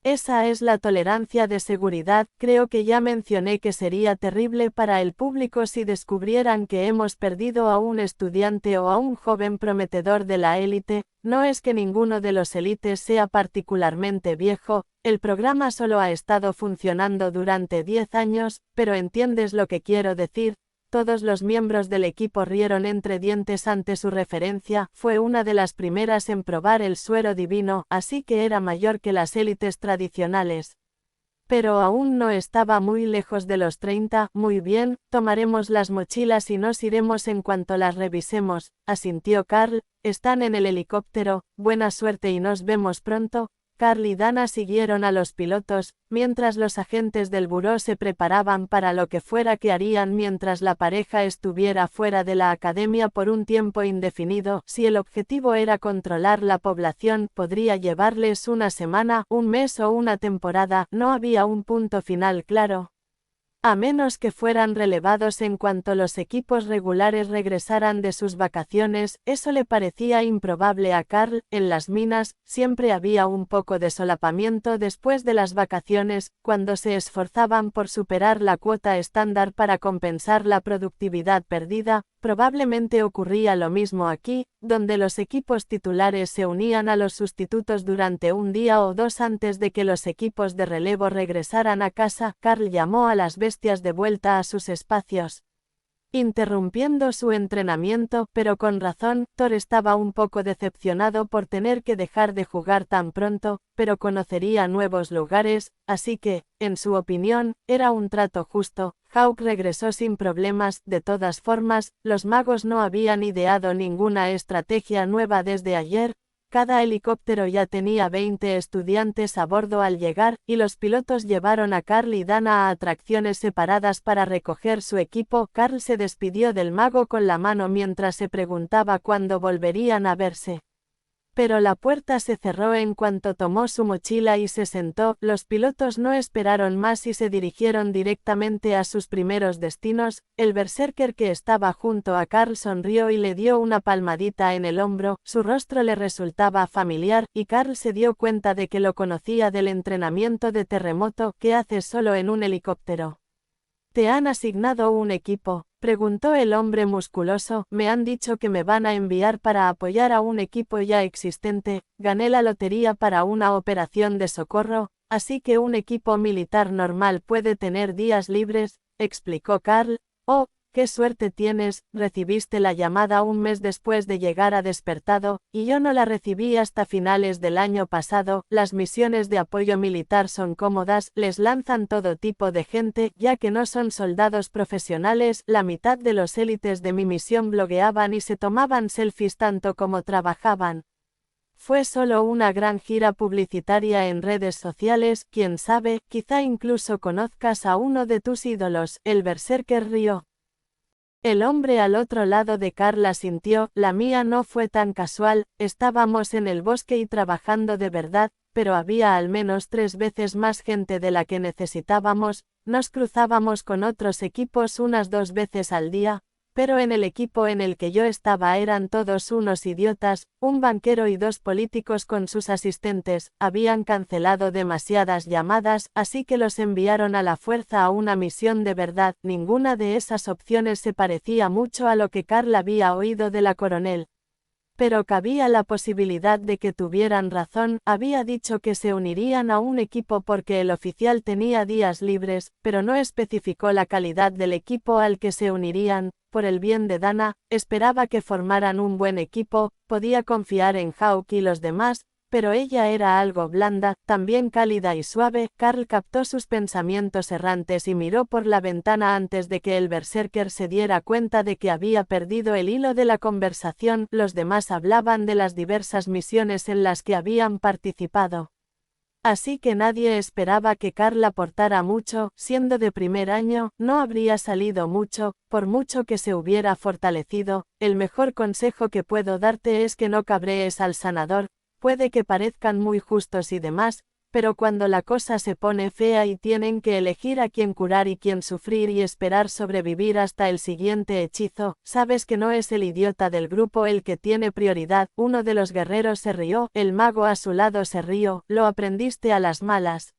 Speaker 1: Esa es la tolerancia de seguridad. Creo que ya mencioné que sería terrible para el público si descubrieran que hemos perdido a un estudiante o a un joven prometedor de la élite. No es que ninguno de los élites sea particularmente viejo, el programa solo ha estado funcionando durante 10 años, pero entiendes lo que quiero decir. Todos los miembros del equipo rieron entre dientes ante su referencia. Fue una de las primeras en probar el suero divino, así que era mayor que las élites tradicionales. Pero aún no estaba muy lejos de los 30. Muy bien, tomaremos las mochilas y nos iremos en cuanto las revisemos, asintió Carl. Están en el helicóptero. Buena suerte y nos vemos pronto. Carl y Dana siguieron a los pilotos, mientras los agentes del buró se preparaban para lo que fuera que harían mientras la pareja estuviera fuera de la academia por un tiempo indefinido. Si el objetivo era controlar la población, podría llevarles una semana, un mes o una temporada. No había un punto final claro. A menos que fueran relevados en cuanto los equipos regulares regresaran de sus vacaciones. Eso le parecía improbable a Carl. En las minas, siempre había un poco de solapamiento después de las vacaciones, cuando se esforzaban por superar la cuota estándar para compensar la productividad perdida. Probablemente ocurría lo mismo aquí, donde los equipos titulares se unían a los sustitutos durante un día o 2 antes de que los equipos de relevo regresaran a casa. Carl llamó a las bestias de vuelta a sus espacios, interrumpiendo su entrenamiento, pero con razón. Thor estaba un poco decepcionado por tener que dejar de jugar tan pronto, pero conocería nuevos lugares, así que, en su opinión, era un trato justo. Hawk regresó sin problemas. De todas formas, los magos no habían ideado ninguna estrategia nueva desde ayer. Cada helicóptero ya tenía 20 estudiantes a bordo al llegar, y los pilotos llevaron a Carl y Dana a atracciones separadas para recoger su equipo. Carl se despidió del mago con la mano mientras se preguntaba cuándo volverían a verse. Pero la puerta se cerró en cuanto tomó su mochila y se sentó. Los pilotos no esperaron más y se dirigieron directamente a sus primeros destinos. El berserker que estaba junto a Carl sonrió y le dio una palmadita en el hombro. Su rostro le resultaba familiar, y Carl se dio cuenta de que lo conocía del entrenamiento de terremoto. ¿Qué haces solo en un helicóptero? ¿Te han asignado un equipo?, preguntó el hombre musculoso. Me han dicho que me van a enviar para apoyar a un equipo ya existente. Gané la lotería para una operación de socorro, así que un equipo militar normal puede tener días libres, explicó Carl. Oh, «Qué suerte tienes, recibiste la llamada un mes después de llegar a Despertado, y yo no la recibí hasta finales del año pasado. Las misiones de apoyo militar son cómodas, les lanzan todo tipo de gente, ya que no son soldados profesionales. La mitad de los élites de mi misión blogueaban y se tomaban selfies tanto como trabajaban. Fue solo una gran gira publicitaria en redes sociales, quién sabe, quizá incluso conozcas a uno de tus ídolos». El berserker rió. El hombre al otro lado de Carl asintió. «La mía no fue tan casual, estábamos en el bosque y trabajando de verdad, pero había al menos 3 veces más gente de la que necesitábamos, nos cruzábamos con otros equipos unas 2 veces al día, pero en el equipo en el que yo estaba eran todos unos idiotas, un banquero y 2 políticos con sus asistentes, habían cancelado demasiadas llamadas, así que los enviaron a la fuerza a una misión de verdad. Ninguna de esas opciones se parecía mucho a lo que Carl había oído de la coronel. Pero cabía la posibilidad de que tuvieran razón. Había dicho que se unirían a un equipo porque el oficial tenía días libres, pero no especificó la calidad del equipo al que se unirían. Por el bien de Dana, esperaba que formaran un buen equipo, podía confiar en Hawk y los demás, pero ella era algo blanda, también cálida y suave. Carl captó sus pensamientos errantes y miró por la ventana antes de que el berserker se diera cuenta de que había perdido el hilo de la conversación. Los demás hablaban de las diversas misiones en las que habían participado. Así que nadie esperaba que Carl aportara mucho. Siendo de primer año, no habría salido mucho, por mucho que se hubiera fortalecido. El mejor consejo que puedo darte es que no cabrees al sanador. Puede que parezcan muy justos y demás, pero cuando la cosa se pone fea y tienen que elegir a quién curar y quién sufrir y esperar sobrevivir hasta el siguiente hechizo, sabes que no es el idiota del grupo el que tiene prioridad. Uno de los guerreros se rió, el mago a su lado se rió. «Lo aprendiste a las malas.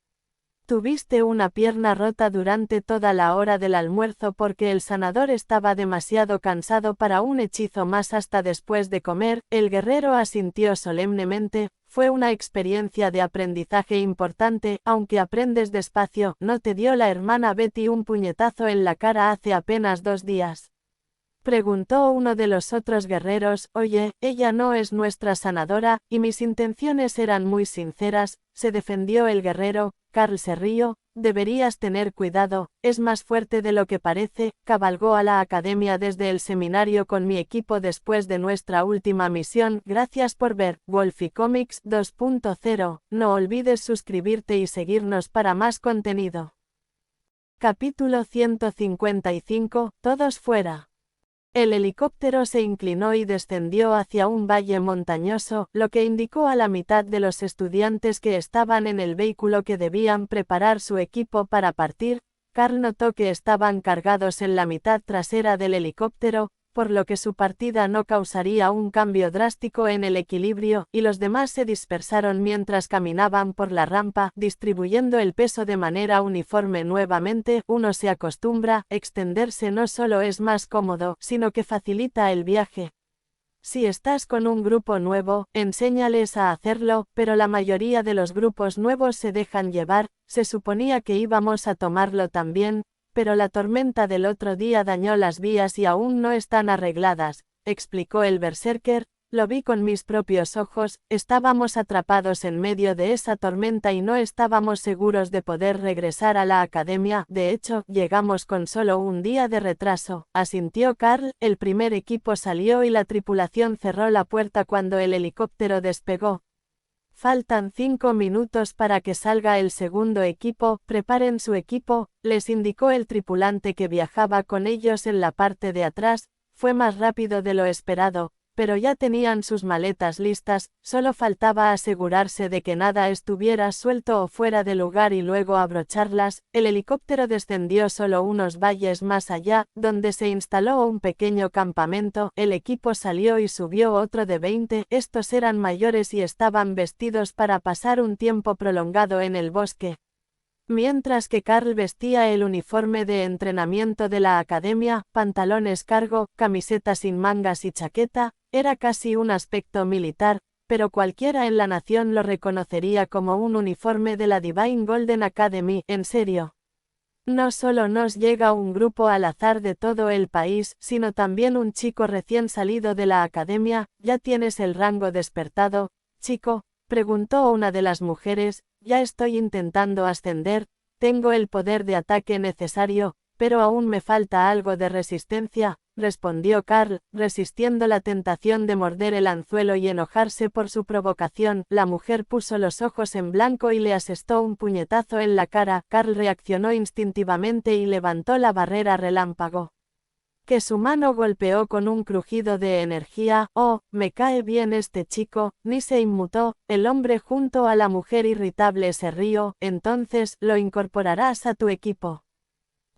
Speaker 1: Tuviste una pierna rota durante toda la hora del almuerzo porque el sanador estaba demasiado cansado para un hechizo más hasta después de comer». El guerrero asintió solemnemente. «Fue una experiencia de aprendizaje importante, aunque aprendes despacio». ¿No te dio la hermana Betty un puñetazo en la cara hace apenas 2 días? Preguntó uno de los otros guerreros. «Oye, ella no es nuestra sanadora, y mis intenciones eran muy sinceras», se defendió el guerrero. Carl se rió. «Deberías tener cuidado, es más fuerte de lo que parece. Cabalgó a la academia desde el seminario con mi equipo después de nuestra última misión». Gracias por ver Wolfie Comics 2.0. No olvides suscribirte y seguirnos para más contenido. Capítulo 155. Todos fuera. El helicóptero se inclinó y descendió hacia un valle montañoso, lo que indicó a la mitad de los estudiantes que estaban en el vehículo que debían preparar su equipo para partir. Carl notó que estaban cargados en la mitad trasera del helicóptero, por lo que su partida no causaría un cambio drástico en el equilibrio, y los demás se dispersaron mientras caminaban por la rampa, distribuyendo el peso de manera uniforme nuevamente. Uno se acostumbra, extenderse no solo es más cómodo, sino que facilita el viaje. Si estás con un grupo nuevo, enséñales a hacerlo, pero la mayoría de los grupos nuevos se dejan llevar. Se suponía que íbamos a tomarlo también, pero la tormenta del otro día dañó las vías y aún no están arregladas, explicó el berserker. Lo vi con mis propios ojos, estábamos atrapados en medio de esa tormenta y no estábamos seguros de poder regresar a la academia. De hecho, llegamos con solo un día de retraso, asintió Carl. El primer equipo salió y la tripulación cerró la puerta cuando el helicóptero despegó. «Faltan 5 minutos para que salga el segundo equipo, preparen su equipo», les indicó el tripulante que viajaba con ellos en la parte de atrás. Fue más rápido de lo esperado, pero ya tenían sus maletas listas, solo faltaba asegurarse de que nada estuviera suelto o fuera de lugar y luego abrocharlas. El helicóptero descendió solo unos valles más allá, donde se instaló un pequeño campamento. El equipo salió y subió otro de 20, estos eran mayores y estaban vestidos para pasar un tiempo prolongado en el bosque. Mientras que Carl vestía el uniforme de entrenamiento de la academia, pantalones cargo, camiseta sin mangas y chaqueta, era casi un aspecto militar, pero cualquiera en la nación lo reconocería como un uniforme de la Divine Golden Academy. En serio. No solo nos llega un grupo al azar de todo el país, sino también un chico recién salido de la academia. ¿Ya tienes el rango despertado, chico?, preguntó una de las mujeres. Ya estoy intentando ascender, tengo el poder de ataque necesario, pero aún me falta algo de resistencia, respondió Carl, resistiendo la tentación de morder el anzuelo y enojarse por su provocación. La mujer puso los ojos en blanco y le asestó un puñetazo en la cara. Carl reaccionó instintivamente y levantó la barrera relámpago, que su mano golpeó con un crujido de energía. Oh, me cae bien este chico, ni se inmutó. El hombre junto a la mujer irritable se rió. Entonces, ¿lo incorporarás a tu equipo?,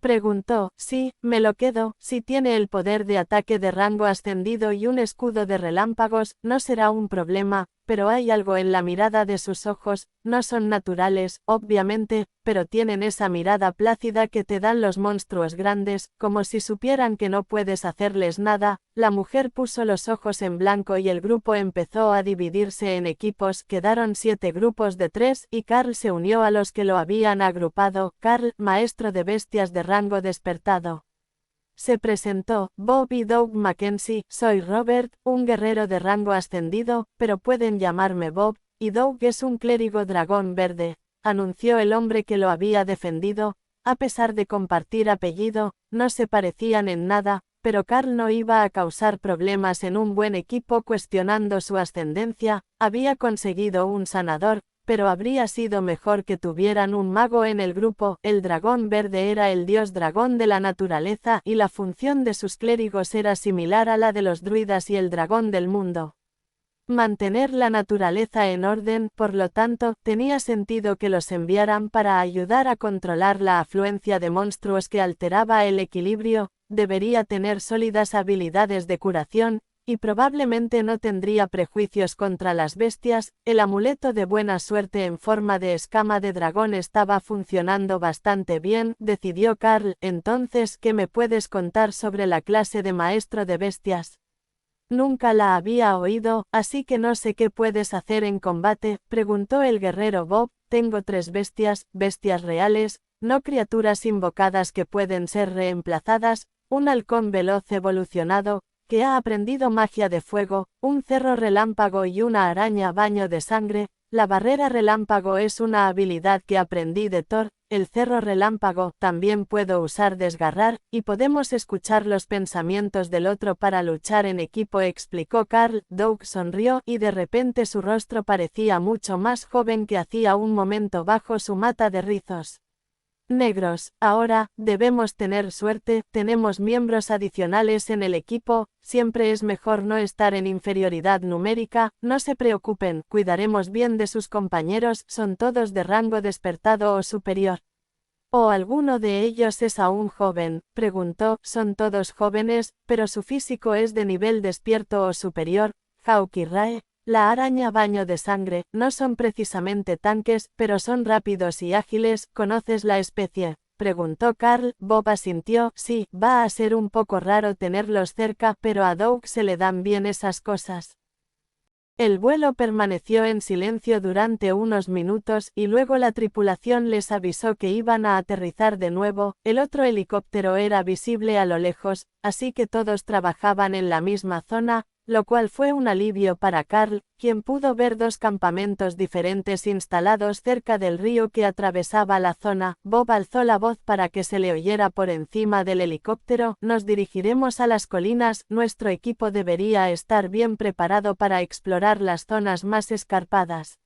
Speaker 1: preguntó. Sí, me lo quedo. Si tiene el poder de ataque de rango ascendido y un escudo de relámpagos, no será un problema, pero hay algo en la mirada de sus ojos. No son naturales, obviamente, pero tienen esa mirada plácida que te dan los monstruos grandes, como si supieran que no puedes hacerles nada. La mujer puso los ojos en blanco y el grupo empezó a dividirse en equipos. Quedaron 7 grupos de 3 y Carl se unió a los que lo habían agrupado. Carl, maestro de bestias de rango despertado. Se presentó. Bob y Doug Mackenzie. Soy Robert, un guerrero de rango ascendido, pero pueden llamarme Bob, y Doug es un clérigo dragón verde, anunció el hombre que lo había defendido. A pesar de compartir apellido, no se parecían en nada, pero Carl no iba a causar problemas en un buen equipo cuestionando su ascendencia. Había conseguido un sanador, pero habría sido mejor que tuvieran un mago en el grupo. El dragón verde era el dios dragón de la naturaleza y la función de sus clérigos era similar a la de los druidas y el dragón del mundo. Mantener la naturaleza en orden, por lo tanto, tenía sentido que los enviaran para ayudar a controlar la afluencia de monstruos que alteraba el equilibrio. Debería tener sólidas habilidades de curación, y probablemente no tendría prejuicios contra las bestias. El amuleto de buena suerte en forma de escama de dragón estaba funcionando bastante bien, decidió Carl. Entonces, ¿qué me puedes contar sobre la clase de maestro de bestias? Nunca la había oído, así que no sé qué puedes hacer en combate, preguntó el guerrero Bob. Tengo 3 bestias, bestias reales, no criaturas invocadas que pueden ser reemplazadas, un halcón veloz evolucionado, que ha aprendido magia de fuego, un cerro relámpago y una araña baño de sangre. La barrera relámpago es una habilidad que aprendí de Thor. El cerro relámpago también puedo usar desgarrar, y podemos escuchar los pensamientos del otro para luchar en equipo, explicó Carl. Doug sonrió y de repente su rostro parecía mucho más joven que hacía un momento bajo su mata de rizos negros. Ahora, debemos tener suerte, tenemos miembros adicionales en el equipo. Siempre es mejor no estar en inferioridad numérica. No se preocupen, cuidaremos bien de sus compañeros. ¿Son todos de rango despertado o superior? ¿O alguno de ellos es aún joven?, preguntó. Son todos jóvenes, pero su físico es de nivel despierto o superior. Hawk y Rae, la araña baño de sangre, no son precisamente tanques, pero son rápidos y ágiles. ¿Conoces la especie?, preguntó Carl. Bob asintió. Sí, va a ser un poco raro tenerlos cerca, pero a Doug se le dan bien esas cosas. El vuelo permaneció en silencio durante unos minutos, y luego la tripulación les avisó que iban a aterrizar de nuevo. El otro helicóptero era visible a lo lejos, así que todos trabajaban en la misma zona, lo cual fue un alivio para Carl, quien pudo ver 2 campamentos diferentes instalados cerca del río que atravesaba la zona. Bob alzó la voz para que se le oyera por encima del helicóptero. Nos dirigiremos a las colinas. Nuestro equipo debería estar bien preparado para explorar las zonas más escarpadas.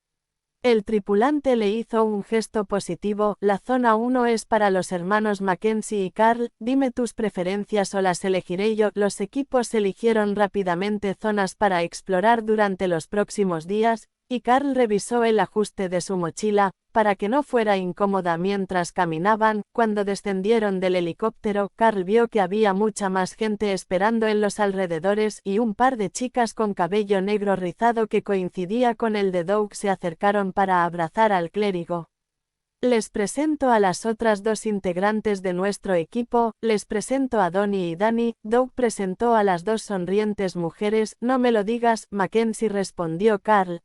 Speaker 1: El tripulante le hizo un gesto positivo. La zona 1 es para los hermanos Mackenzie y Carl. Dime tus preferencias o las elegiré yo. Los equipos eligieron rápidamente zonas para explorar durante los próximos días, y Carl revisó el ajuste de su mochila, para que no fuera incómoda mientras caminaban. Cuando descendieron del helicóptero, Carl vio que había mucha más gente esperando en los alrededores, y un par de chicas con cabello negro rizado que coincidía con el de Doug se acercaron para abrazar al clérigo. Les presento a las otras 2 integrantes de nuestro equipo. Les presento a Donnie y Danny. Doug presentó a las 2 sonrientes mujeres. No me lo digas, Mackenzie, respondió Carl.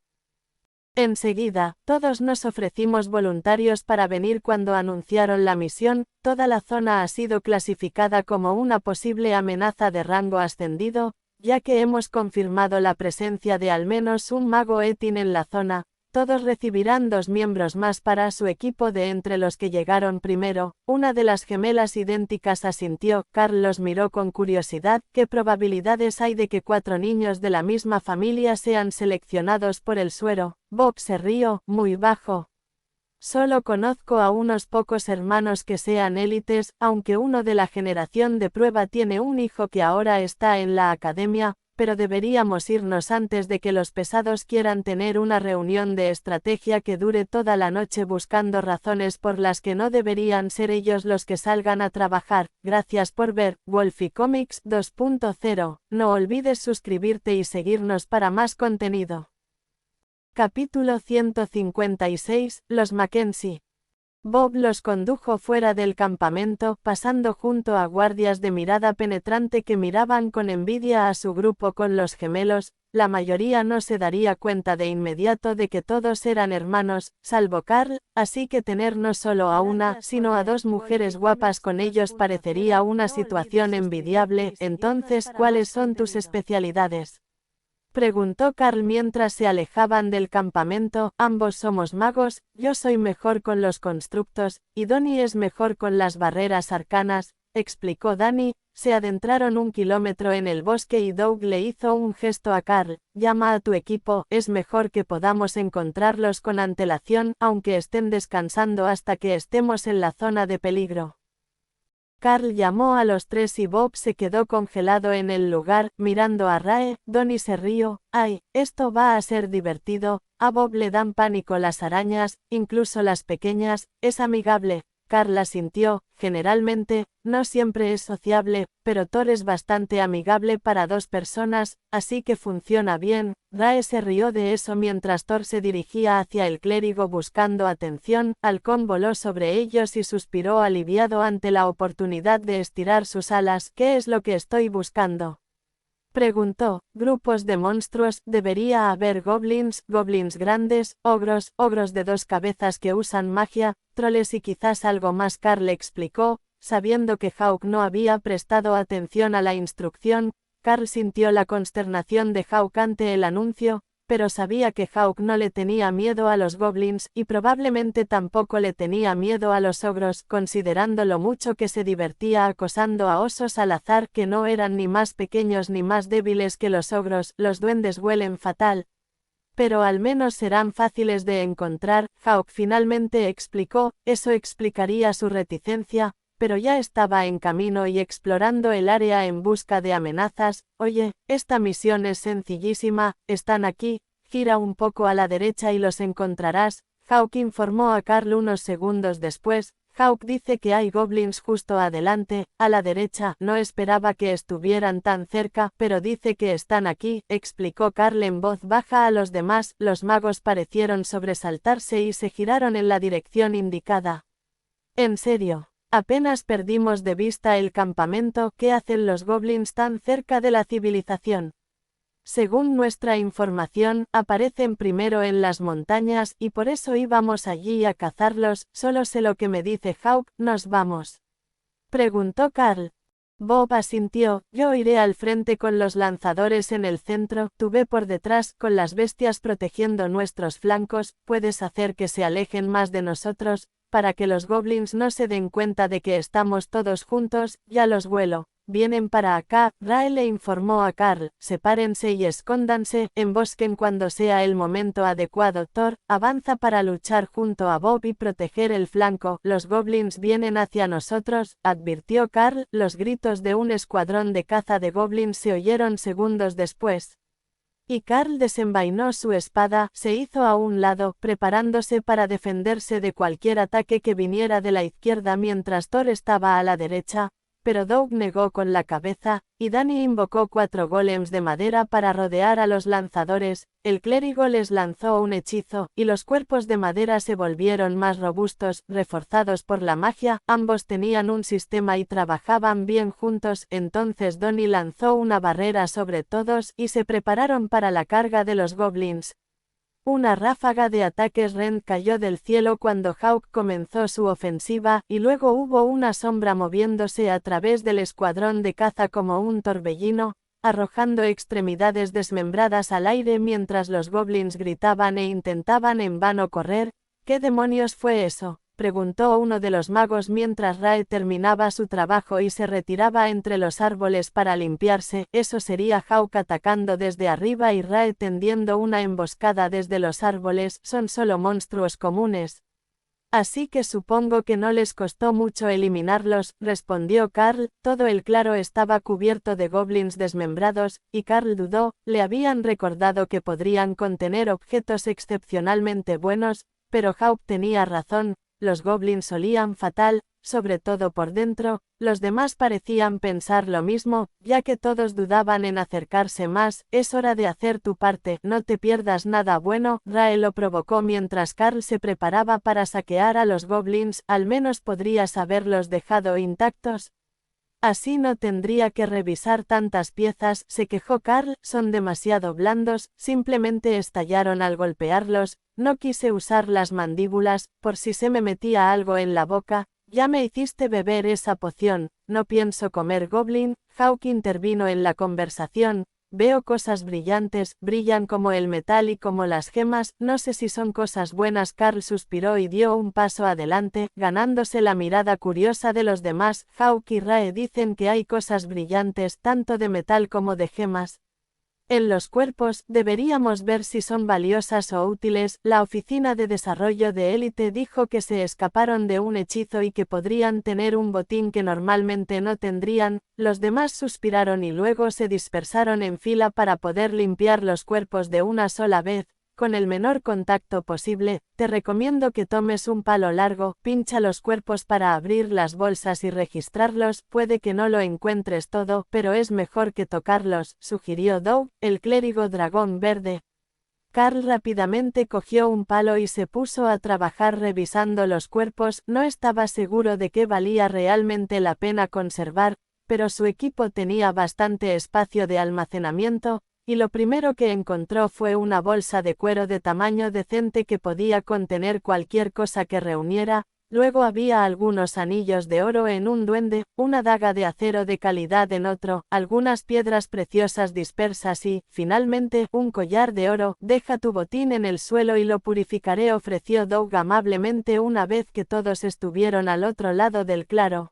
Speaker 1: Enseguida, todos nos ofrecimos voluntarios para venir cuando anunciaron la misión. Toda la zona ha sido clasificada como una posible amenaza de rango ascendido, ya que hemos confirmado la presencia de al menos un mago Etin en la zona. Todos recibirán 2 miembros más para su equipo de entre los que llegaron primero. Una de las gemelas idénticas asintió. Carl los miró con curiosidad. ¿Qué probabilidades hay de que 4 niños de la misma familia sean seleccionados por el suero? Bob se rió, muy bajo. Solo conozco a unos pocos hermanos que sean élites, aunque uno de la generación de prueba tiene un hijo que ahora está en la academia, pero deberíamos irnos antes de que los pesados quieran tener una reunión de estrategia que dure toda la noche buscando razones por las que no deberían ser ellos los que salgan a trabajar. Gracias por ver Wolfie Comics 2.0. No olvides suscribirte y seguirnos para más contenido. Capítulo 156. Los Mackenzie. Bob los condujo fuera del campamento, pasando junto a guardias de mirada penetrante que miraban con envidia a su grupo con los gemelos. La mayoría no se daría cuenta de inmediato de que todos eran hermanos, salvo Carl, así que tener no solo a una, sino a 2 mujeres guapas con ellos parecería una situación envidiable. Entonces, ¿cuáles son tus especialidades?, preguntó Carl mientras se alejaban del campamento. Ambos somos magos, yo soy mejor con los constructos, y Donnie es mejor con las barreras arcanas, explicó Danny. Se adentraron 1 kilómetro en el bosque y Doug le hizo un gesto a Carl. Llama a tu equipo, es mejor que podamos encontrarlos con antelación, aunque estén descansando hasta que estemos en la zona de peligro. Carl llamó a los 3 y Bob se quedó congelado en el lugar, mirando a Rae. Donnie se rió. ¡Ay, esto va a ser divertido! A Bob le dan pánico las arañas, incluso las pequeñas. Es amigable. Carl asintió. Generalmente, no siempre es sociable, pero Thor es bastante amigable para 2 personas, así que funciona bien. Rae se rió de eso mientras Thor se dirigía hacia el clérigo buscando atención. Halcón voló sobre ellos y suspiró aliviado ante la oportunidad de estirar sus alas. ¿Qué es lo que estoy buscando?, preguntó. Grupos de monstruos. Debería haber goblins grandes, ogros de 2 cabezas que usan magia, troles y quizás algo más. Carl explicó, sabiendo que Hawk no había prestado atención a la instrucción. Carl sintió la consternación de Hawk ante el anuncio, pero sabía que Hawk no le tenía miedo a los goblins, y probablemente tampoco le tenía miedo a los ogros, considerando lo mucho que se divertía acosando a osos al azar que no eran ni más pequeños ni más débiles que los ogros. Los duendes huelen fatal, pero al menos serán fáciles de encontrar. Hawk finalmente explicó. Eso explicaría su reticencia, pero ya estaba en camino y explorando el área en busca de amenazas. Oye, esta misión es sencillísima, están aquí, gira un poco a la derecha y los encontrarás. Hawk informó a Carl unos segundos después. Hawk dice que hay goblins justo adelante, a la derecha. No esperaba que estuvieran tan cerca, pero dice que están aquí, explicó Carl en voz baja a los demás. Los magos parecieron sobresaltarse y se giraron en la dirección indicada. ¿En serio? Apenas perdimos de vista el campamento. ¿Qué hacen los goblins tan cerca de la civilización? Según nuestra información, aparecen primero en las montañas, y por eso íbamos allí a cazarlos. Solo sé lo que me dice Hawk. ¿Nos vamos?, preguntó Carl. Bob asintió. Yo iré al frente con los lanzadores en el centro, tú ve por detrás, con las bestias protegiendo nuestros flancos. Puedes hacer que se alejen más de nosotros, para que los goblins no se den cuenta de que estamos todos juntos. Ya los huelo. Vienen para acá. Rae le informó a Carl. Sepárense y escóndanse, embosquen cuando sea el momento adecuado. Thor avanza para luchar junto a Bob y proteger el flanco. Los goblins vienen hacia nosotros, advirtió Carl. Los gritos de un escuadrón de caza de goblins se oyeron segundos después. Y Carl desenvainó su espada, se hizo a un lado, preparándose para defenderse de cualquier ataque que viniera de la izquierda mientras Thor estaba a la derecha, pero Doug negó con la cabeza, y Danny invocó 4 golems de madera para rodear a los lanzadores. El clérigo les lanzó un hechizo, y los cuerpos de madera se volvieron más robustos, reforzados por la magia. Ambos tenían un sistema y trabajaban bien juntos. Entonces Donnie lanzó una barrera sobre todos, y se prepararon para la carga de los goblins. Una ráfaga de ataques Rend cayó del cielo cuando Hawk comenzó su ofensiva, y luego hubo una sombra moviéndose a través del escuadrón de caza como un torbellino, arrojando extremidades desmembradas al aire mientras los goblins gritaban e intentaban en vano correr. ¿Qué demonios fue eso?, preguntó uno de los magos mientras Rae terminaba su trabajo y se retiraba entre los árboles para limpiarse. Eso sería Hawk atacando desde arriba y Rae tendiendo una emboscada desde los árboles. Son solo monstruos comunes. Así que supongo que no les costó mucho eliminarlos, respondió Carl. Todo el claro estaba cubierto de goblins desmembrados, y Carl dudó. Le habían recordado que podrían contener objetos excepcionalmente buenos, pero Hawk tenía razón. Los goblins olían fatal, sobre todo por dentro. Los demás parecían pensar lo mismo, ya que todos dudaban en acercarse más. Es hora de hacer tu parte, no te pierdas nada bueno. Rae lo provocó mientras Carl se preparaba para saquear a los goblins. Al menos podrías haberlos dejado intactos. Así no tendría que revisar tantas piezas, se quejó Carl. Son demasiado blandos, simplemente estallaron al golpearlos. No quise usar las mandíbulas, por si se me metía algo en la boca. Ya me hiciste beber esa poción, no pienso comer goblin. Hawk intervino en la conversación. Veo cosas brillantes, brillan como el metal y como las gemas, no sé si son cosas buenas. Carl suspiró y dio un paso adelante, ganándose la mirada curiosa de los demás. Hawk y Rae dicen que hay cosas brillantes, tanto de metal como de gemas. En los cuerpos, deberíamos ver si son valiosas o útiles. La oficina de desarrollo de élite dijo que se escaparon de un hechizo y que podrían tener un botín que normalmente no tendrían. Los demás suspiraron y luego se dispersaron en fila para poder limpiar los cuerpos de una sola vez, con el menor contacto posible. Te recomiendo que tomes un palo largo, pincha los cuerpos para abrir las bolsas y registrarlos. Puede que no lo encuentres todo, pero es mejor que tocarlos, sugirió Doug, el clérigo dragón verde. Carl rápidamente cogió un palo y se puso a trabajar revisando los cuerpos. No estaba seguro de qué valía realmente la pena conservar, pero su equipo tenía bastante espacio de almacenamiento, y lo primero que encontró fue una bolsa de cuero de tamaño decente que podía contener cualquier cosa que reuniera. Luego había algunos anillos de oro en un duende, una daga de acero de calidad en otro, algunas piedras preciosas dispersas y, finalmente, un collar de oro. Deja tu botín en el suelo y lo purificaré, ofreció Doug amablemente una vez que todos estuvieron al otro lado del claro,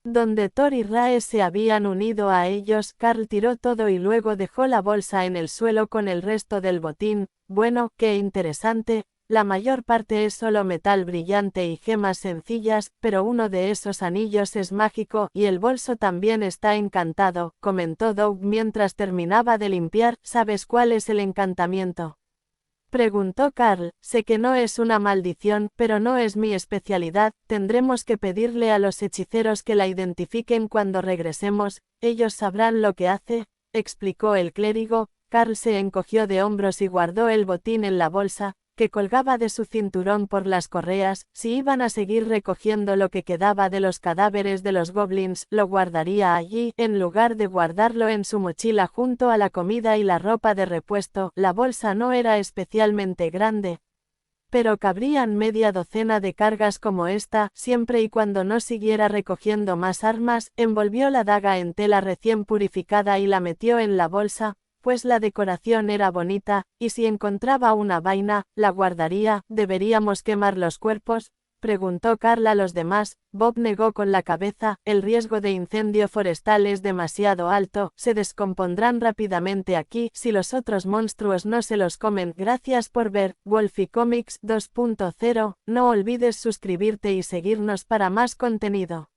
Speaker 1: donde Thor y Rae se habían unido a ellos. Carl tiró todo y luego dejó la bolsa en el suelo con el resto del botín. Bueno, qué interesante. La mayor parte es solo metal brillante y gemas sencillas, pero uno de esos anillos es mágico, y el bolso también está encantado, comentó Doug mientras terminaba de limpiar. ¿Sabes cuál es el encantamiento?, preguntó Carl. Sé que no es una maldición, pero no es mi especialidad. Tendremos que pedirle a los hechiceros que la identifiquen cuando regresemos. Ellos sabrán lo que hace, explicó el clérigo. Carl se encogió de hombros y guardó el botín en la bolsa, que colgaba de su cinturón por las correas. Si iban a seguir recogiendo lo que quedaba de los cadáveres de los goblins, lo guardaría allí, en lugar de guardarlo en su mochila junto a la comida y la ropa de repuesto. La bolsa no era especialmente grande, pero cabrían media docena de cargas como esta, siempre y cuando no siguiera recogiendo más armas. Envolvió la daga en tela recién purificada y la metió en la bolsa, pues la decoración era bonita, y si encontraba una vaina, la guardaría. ¿Deberíamos quemar los cuerpos?, preguntó Carl a los demás. Bob negó con la cabeza. El riesgo de incendio forestal es demasiado alto, se descompondrán rápidamente aquí si los otros monstruos no se los comen. Gracias por ver Wolfie Comics 2.0, no olvides suscribirte y seguirnos para más contenido.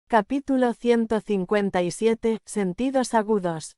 Speaker 1: Capítulo 157, Sentidos agudos.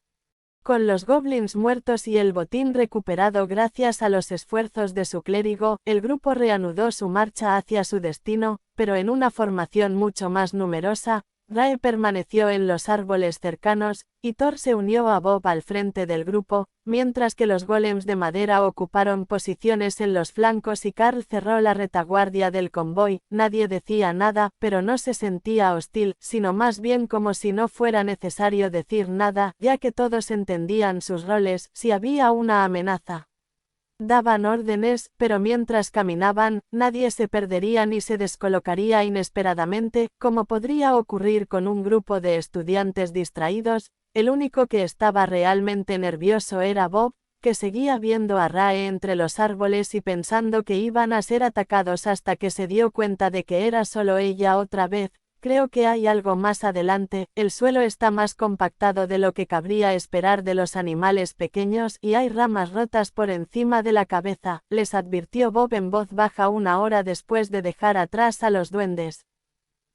Speaker 1: Con los goblins muertos y el botín recuperado gracias a los esfuerzos de su clérigo, el grupo reanudó su marcha hacia su destino, pero en una formación mucho más numerosa. Rae permaneció en los árboles cercanos, y Thor se unió a Bob al frente del grupo, mientras que los golems de madera ocuparon posiciones en los flancos y Carl cerró la retaguardia del convoy. Nadie decía nada, pero no se sentía hostil, sino más bien como si no fuera necesario decir nada, ya que todos entendían sus roles. Si había una amenaza, Daban órdenes, pero mientras caminaban, nadie se perdería ni se descolocaría inesperadamente, como podría ocurrir con un grupo de estudiantes distraídos. El único que estaba realmente nervioso era Bob, que seguía viendo a Rae entre los árboles y pensando que iban a ser atacados hasta que se dio cuenta de que era solo ella otra vez. Creo que hay algo más adelante, el suelo está más compactado de lo que cabría esperar de los animales pequeños y hay ramas rotas por encima de la cabeza, les advirtió Bob en voz baja una hora después de dejar atrás a los duendes.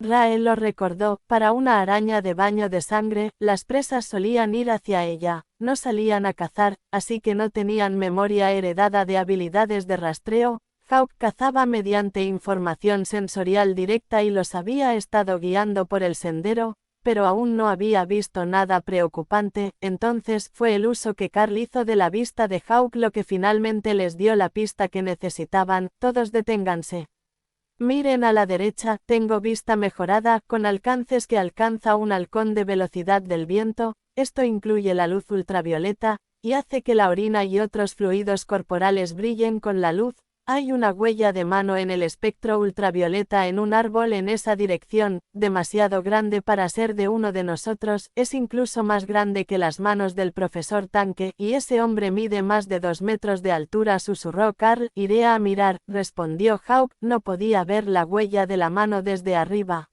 Speaker 1: Rae lo recordó, para una araña de baño de sangre, las presas solían ir hacia ella, no salían a cazar, así que no tenían memoria heredada de habilidades de rastreo. Hawk cazaba mediante información sensorial directa y los había estado guiando por el sendero, pero aún no había visto nada preocupante. Entonces fue el uso que Carl hizo de la vista de Hawk lo que finalmente les dio la pista que necesitaban. Todos deténganse. Miren a la derecha, tengo vista mejorada, con alcances que alcanza un halcón de velocidad del viento. Esto incluye la luz ultravioleta, y hace que la orina y otros fluidos corporales brillen con la luz. Hay una huella de mano en el espectro ultravioleta en un árbol en esa dirección, demasiado grande para ser de uno de nosotros, es incluso más grande que las manos del profesor Tanque, y ese hombre mide más de 2 metros de altura, susurró Carl. Iré a mirar, respondió Hawk, no podía ver la huella de la mano desde arriba,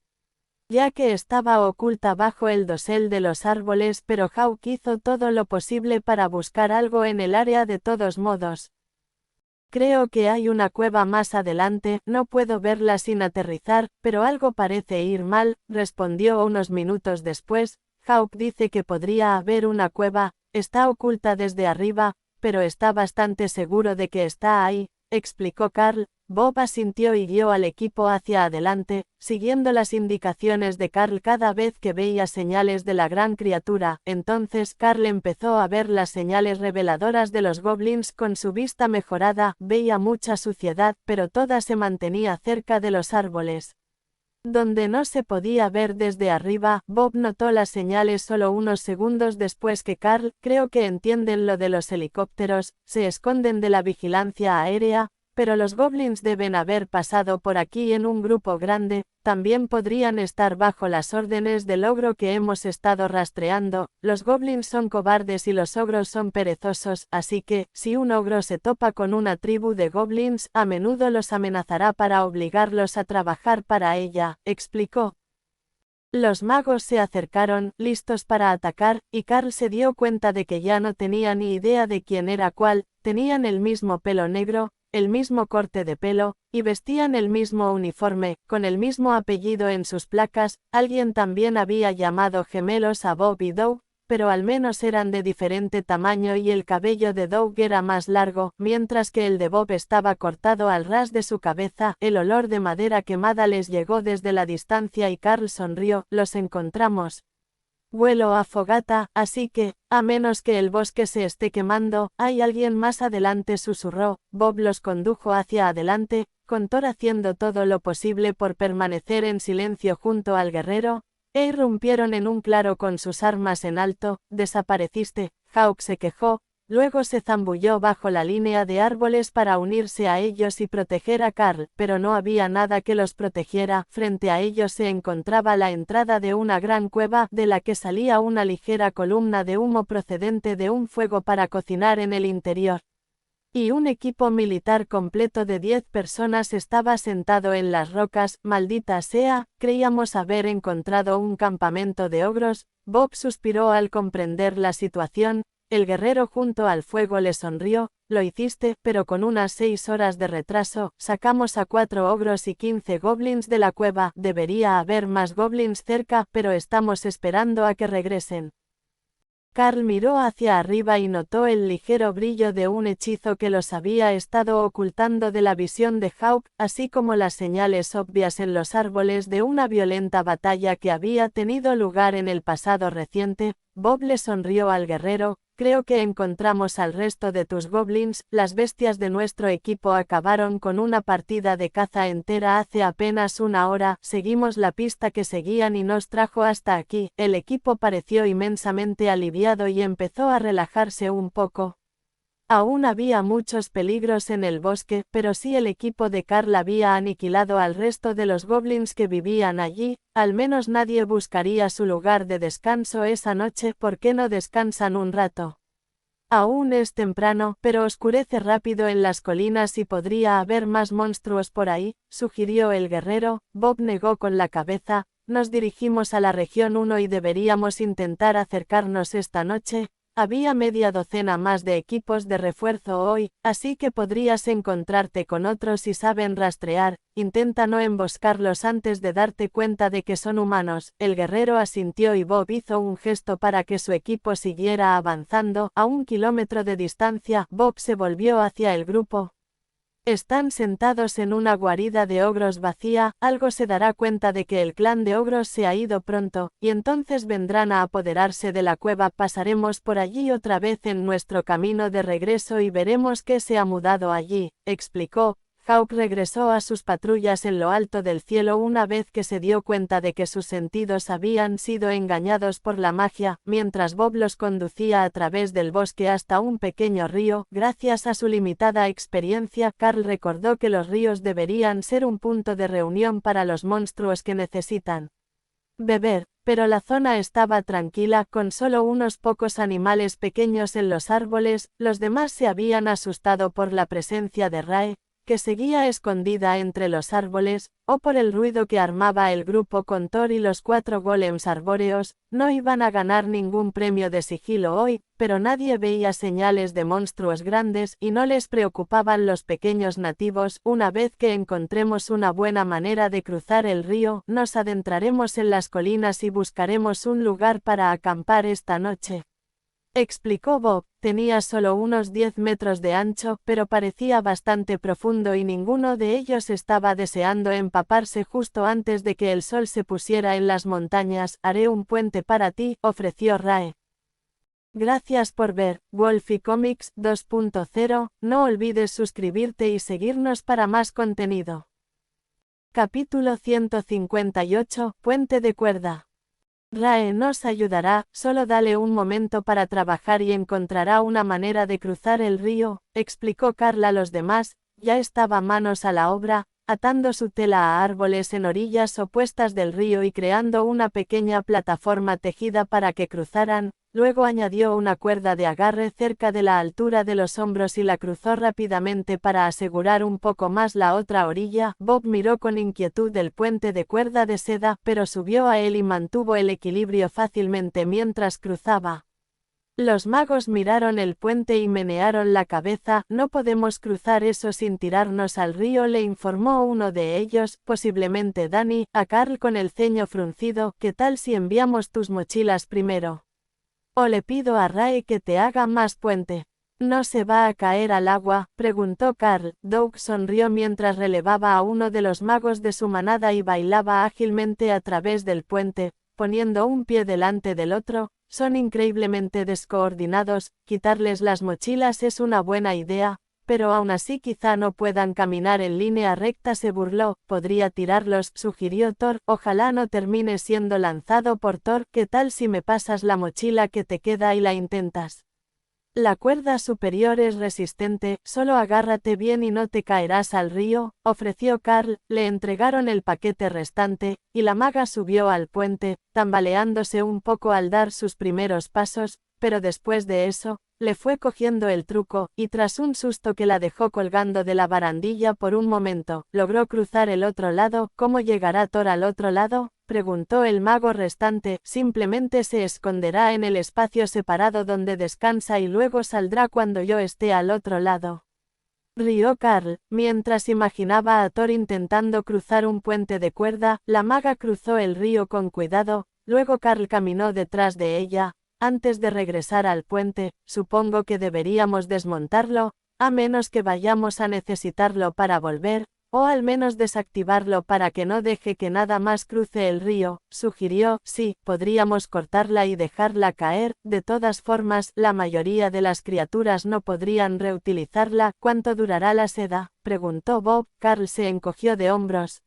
Speaker 1: ya que estaba oculta bajo el dosel de los árboles, pero Hawk hizo todo lo posible para buscar algo en el área de todos modos. Creo que hay una cueva más adelante, no puedo verla sin aterrizar, pero algo parece ir mal, respondió unos minutos después. Hawk dice que podría haber una cueva, está oculta desde arriba, pero está bastante seguro de que está ahí, explicó Carl. Bob asintió y guió al equipo hacia adelante, siguiendo las indicaciones de Carl cada vez que veía señales de la gran criatura. Entonces Carl empezó a ver las señales reveladoras de los goblins con su vista mejorada, veía mucha suciedad, pero toda se mantenía cerca de los árboles. Donde no se podía ver desde arriba, Bob notó las señales solo unos segundos después que Carl. Creo que entienden lo de los helicópteros, se esconden de la vigilancia aérea, pero los goblins deben haber pasado por aquí en un grupo grande, también podrían estar bajo las órdenes del ogro que hemos estado rastreando. Los goblins son cobardes y los ogros son perezosos, así que, si un ogro se topa con una tribu de goblins, a menudo los amenazará para obligarlos a trabajar para ella, explicó. Los magos se acercaron, listos para atacar, y Carl se dio cuenta de que ya no tenía ni idea de quién era cuál. Tenían el mismo pelo negro, el mismo corte de pelo, y vestían el mismo uniforme, con el mismo apellido en sus placas. Alguien también había llamado gemelos a Bob y Doug, pero al menos eran de diferente tamaño y el cabello de Doug era más largo, mientras que el de Bob estaba cortado al ras de su cabeza. El olor de madera quemada les llegó desde la distancia y Carl sonrió. Los encontramos. Huelo a fogata, así que, a menos que el bosque se esté quemando, hay alguien más adelante, susurró. Bob los condujo hacia adelante, con Thor haciendo todo lo posible por permanecer en silencio junto al guerrero. Irrumpieron en un claro con sus armas en alto. Desapareciste, Hawk se quejó. Luego se zambulló bajo la línea de árboles para unirse a ellos y proteger a Carl, pero no había nada que los protegiera. Frente a ellos se encontraba la entrada de una gran cueva, de la que salía una ligera columna de humo procedente de un fuego para cocinar en el interior. Y un equipo militar completo de 10 personas estaba sentado en las rocas. Maldita sea, creíamos haber encontrado un campamento de ogros. Bob suspiró al comprender la situación. El guerrero junto al fuego le sonrió. Lo hiciste, pero con unas 6 horas de retraso. Sacamos a 4 ogros y 15 goblins de la cueva. Debería haber más goblins cerca, pero estamos esperando a que regresen. Carl miró hacia arriba y notó el ligero brillo de un hechizo que los había estado ocultando de la visión de Hawk, así como las señales obvias en los árboles de una violenta batalla que había tenido lugar en el pasado reciente. Bob le sonrió al guerrero. Creo que encontramos al resto de tus goblins. Las bestias de nuestro equipo acabaron con una partida de caza entera hace apenas una hora. Seguimos la pista que seguían y nos trajo hasta aquí. El equipo pareció inmensamente aliviado y empezó a relajarse un poco. Aún había muchos peligros en el bosque, pero si el equipo de Carl había aniquilado al resto de los goblins que vivían allí, al menos nadie buscaría su lugar de descanso esa noche. ¿Por qué no descansan un rato? Aún es temprano, pero oscurece rápido en las colinas y podría haber más monstruos por ahí, sugirió el guerrero. Bob negó con la cabeza. Nos dirigimos a la región 1 y deberíamos intentar acercarnos esta noche. Había media docena más de equipos de refuerzo hoy, así que podrías encontrarte con otros si saben rastrear. Intenta no emboscarlos antes de darte cuenta de que son humanos. El guerrero asintió y Bob hizo un gesto para que su equipo siguiera avanzando. A 1 kilómetro de distancia, Bob se volvió hacia el grupo. Están sentados en una guarida de ogros vacía. Algo se dará cuenta de que el clan de ogros se ha ido pronto, y entonces vendrán a apoderarse de la cueva. Pasaremos por allí otra vez en nuestro camino de regreso y veremos qué se ha mudado allí, explicó. Hawk regresó a sus patrullas en lo alto del cielo una vez que se dio cuenta de que sus sentidos habían sido engañados por la magia, mientras Bob los conducía a través del bosque hasta un pequeño río. Gracias a su limitada experiencia, Carl recordó que los ríos deberían ser un punto de reunión para los monstruos que necesitan beber, pero la zona estaba tranquila, con solo unos pocos animales pequeños en los árboles. Los demás se habían asustado por la presencia de Rae, que seguía escondida entre los árboles, o por el ruido que armaba el grupo con Thor y los 4 golems arbóreos. No iban a ganar ningún premio de sigilo hoy, pero nadie veía señales de monstruos grandes y no les preocupaban los pequeños nativos. Una vez que encontremos una buena manera de cruzar el río, nos adentraremos en las colinas y buscaremos un lugar para acampar esta noche, explicó Bob. Tenía solo unos 10 metros de ancho, pero parecía bastante profundo y ninguno de ellos estaba deseando empaparse justo antes de que el sol se pusiera en las montañas. Haré un puente para ti, ofreció Rae. Gracias por ver Wolfie Comics 2.0, no olvides suscribirte y seguirnos para más contenido. Capítulo 158, Puente de cuerda. Rae nos ayudará, solo dale un momento para trabajar y encontrará una manera de cruzar el río, explicó Carl a los demás. Ya estaba manos a la obra, atando su tela a árboles en orillas opuestas del río y creando una pequeña plataforma tejida para que cruzaran. Luego añadió una cuerda de agarre cerca de la altura de los hombros y la cruzó rápidamente para asegurar un poco más la otra orilla. Bob miró con inquietud el puente de cuerda de seda, pero subió a él y mantuvo el equilibrio fácilmente mientras cruzaba. Los magos miraron el puente y menearon la cabeza. No podemos cruzar eso sin tirarnos al río, le informó uno de ellos, posiblemente Danny, a Carl con el ceño fruncido. ¿Qué tal si enviamos tus mochilas primero? ¿O le pido a Rae que te haga más puente? ¿No se va a caer al agua?, preguntó Carl. Doug sonrió mientras relevaba a uno de los magos de su manada y bailaba ágilmente a través del puente, poniendo un pie delante del otro. Son increíblemente descoordinados. Quitarles las mochilas es una buena idea, pero aún así quizá no puedan caminar en línea recta, se burló. Podría tirarlos, sugirió Thor. Ojalá no termine siendo lanzado por Thor. ¿Qué tal si me pasas la mochila que te queda y la intentas? La cuerda superior es resistente, solo agárrate bien y no te caerás al río, ofreció Carl. Le entregaron el paquete restante, y la maga subió al puente, tambaleándose un poco al dar sus primeros pasos, pero después de eso, le fue cogiendo el truco, y tras un susto que la dejó colgando de la barandilla por un momento, logró cruzar el otro lado. ¿Cómo llegará Thor al otro lado?, preguntó el mago restante. Simplemente se esconderá en el espacio separado donde descansa y luego saldrá cuando yo esté al otro lado, rió Carl. Mientras imaginaba a Thor intentando cruzar un puente de cuerda, la maga cruzó el río con cuidado, luego Carl caminó detrás de ella. Antes de regresar al puente, supongo que deberíamos desmontarlo, a menos que vayamos a necesitarlo para volver, o al menos desactivarlo para que no deje que nada más cruce el río, sugirió. Sí, podríamos cortarla y dejarla caer. De todas formas, la mayoría de las criaturas no podrían reutilizarla. ¿Cuánto durará la seda?, preguntó Bob. Carl se encogió de hombros.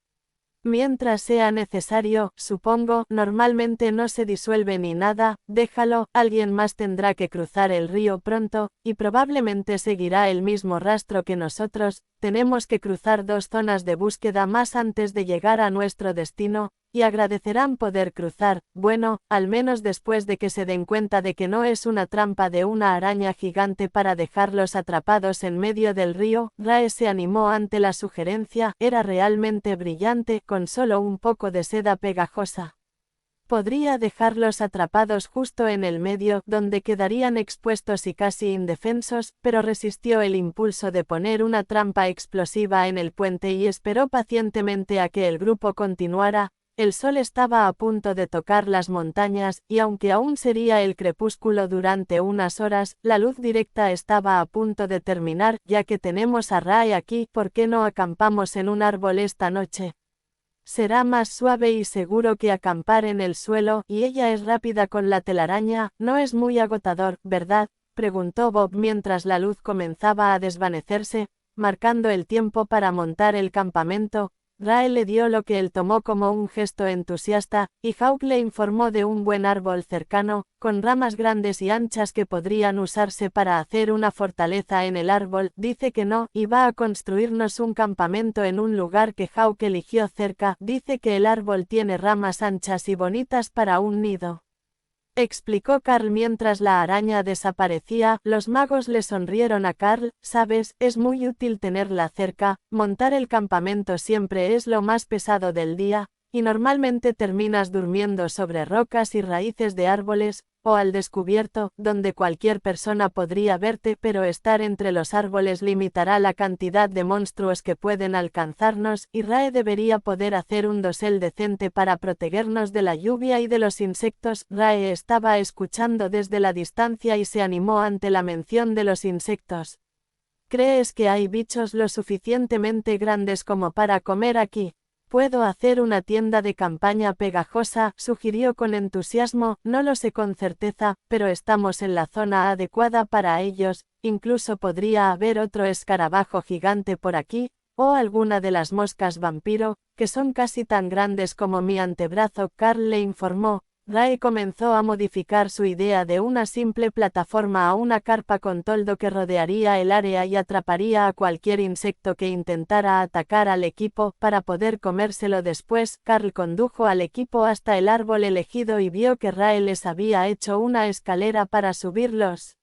Speaker 1: Mientras sea necesario, supongo, normalmente no se disuelve ni nada, déjalo, alguien más tendrá que cruzar el río pronto, y probablemente seguirá el mismo rastro que nosotros, tenemos que cruzar 2 zonas de búsqueda más antes de llegar a nuestro destino, y agradecerán poder cruzar, bueno, al menos después de que se den cuenta de que no es una trampa de una araña gigante para dejarlos atrapados en medio del río. Rae se animó ante la sugerencia, era realmente brillante, con solo un poco de seda pegajosa. Podría dejarlos atrapados justo en el medio, donde quedarían expuestos y casi indefensos, pero resistió el impulso de poner una trampa explosiva en el puente y esperó pacientemente a que el grupo continuara. El sol estaba a punto de tocar las montañas, y aunque aún sería el crepúsculo durante unas horas, la luz directa estaba a punto de terminar. Ya que tenemos a Rae aquí, ¿por qué no acampamos en un árbol esta noche? Será más suave y seguro que acampar en el suelo, y ella es rápida con la telaraña, no es muy agotador, ¿verdad?, preguntó Bob mientras la luz comenzaba a desvanecerse, marcando el tiempo para montar el campamento. Rae le dio lo que él tomó como un gesto entusiasta, y Hawk le informó de un buen árbol cercano, con ramas grandes y anchas que podrían usarse para hacer una fortaleza en el árbol. Dice que no, y va a construirnos un campamento en un lugar que Hawk eligió cerca. Dice que el árbol tiene ramas anchas y bonitas para un nido, explicó Carl mientras la araña desaparecía. Los magos le sonrieron a Carl. Sabes, es muy útil tenerla cerca, montar el campamento siempre es lo más pesado del día, y normalmente terminas durmiendo sobre rocas y raíces de árboles, o al descubierto, donde cualquier persona podría verte, pero estar entre los árboles limitará la cantidad de monstruos que pueden alcanzarnos, y Rae debería poder hacer un dosel decente para protegernos de la lluvia y de los insectos. Rae estaba escuchando desde la distancia y se animó ante la mención de los insectos. ¿Crees que hay bichos lo suficientemente grandes como para comer aquí? Puedo hacer una tienda de campaña pegajosa, sugirió con entusiasmo. No lo sé con certeza, pero estamos en la zona adecuada para ellos. Incluso podría haber otro escarabajo gigante por aquí, o alguna de las moscas vampiro, que son casi tan grandes como mi antebrazo. Carl le informó. Rae comenzó a modificar su idea de una simple plataforma a una carpa con toldo que rodearía el área y atraparía a cualquier insecto que intentara atacar al equipo, para poder comérselo después. Carl condujo al equipo hasta el árbol elegido y vio que Rae les había hecho una escalera para subirlos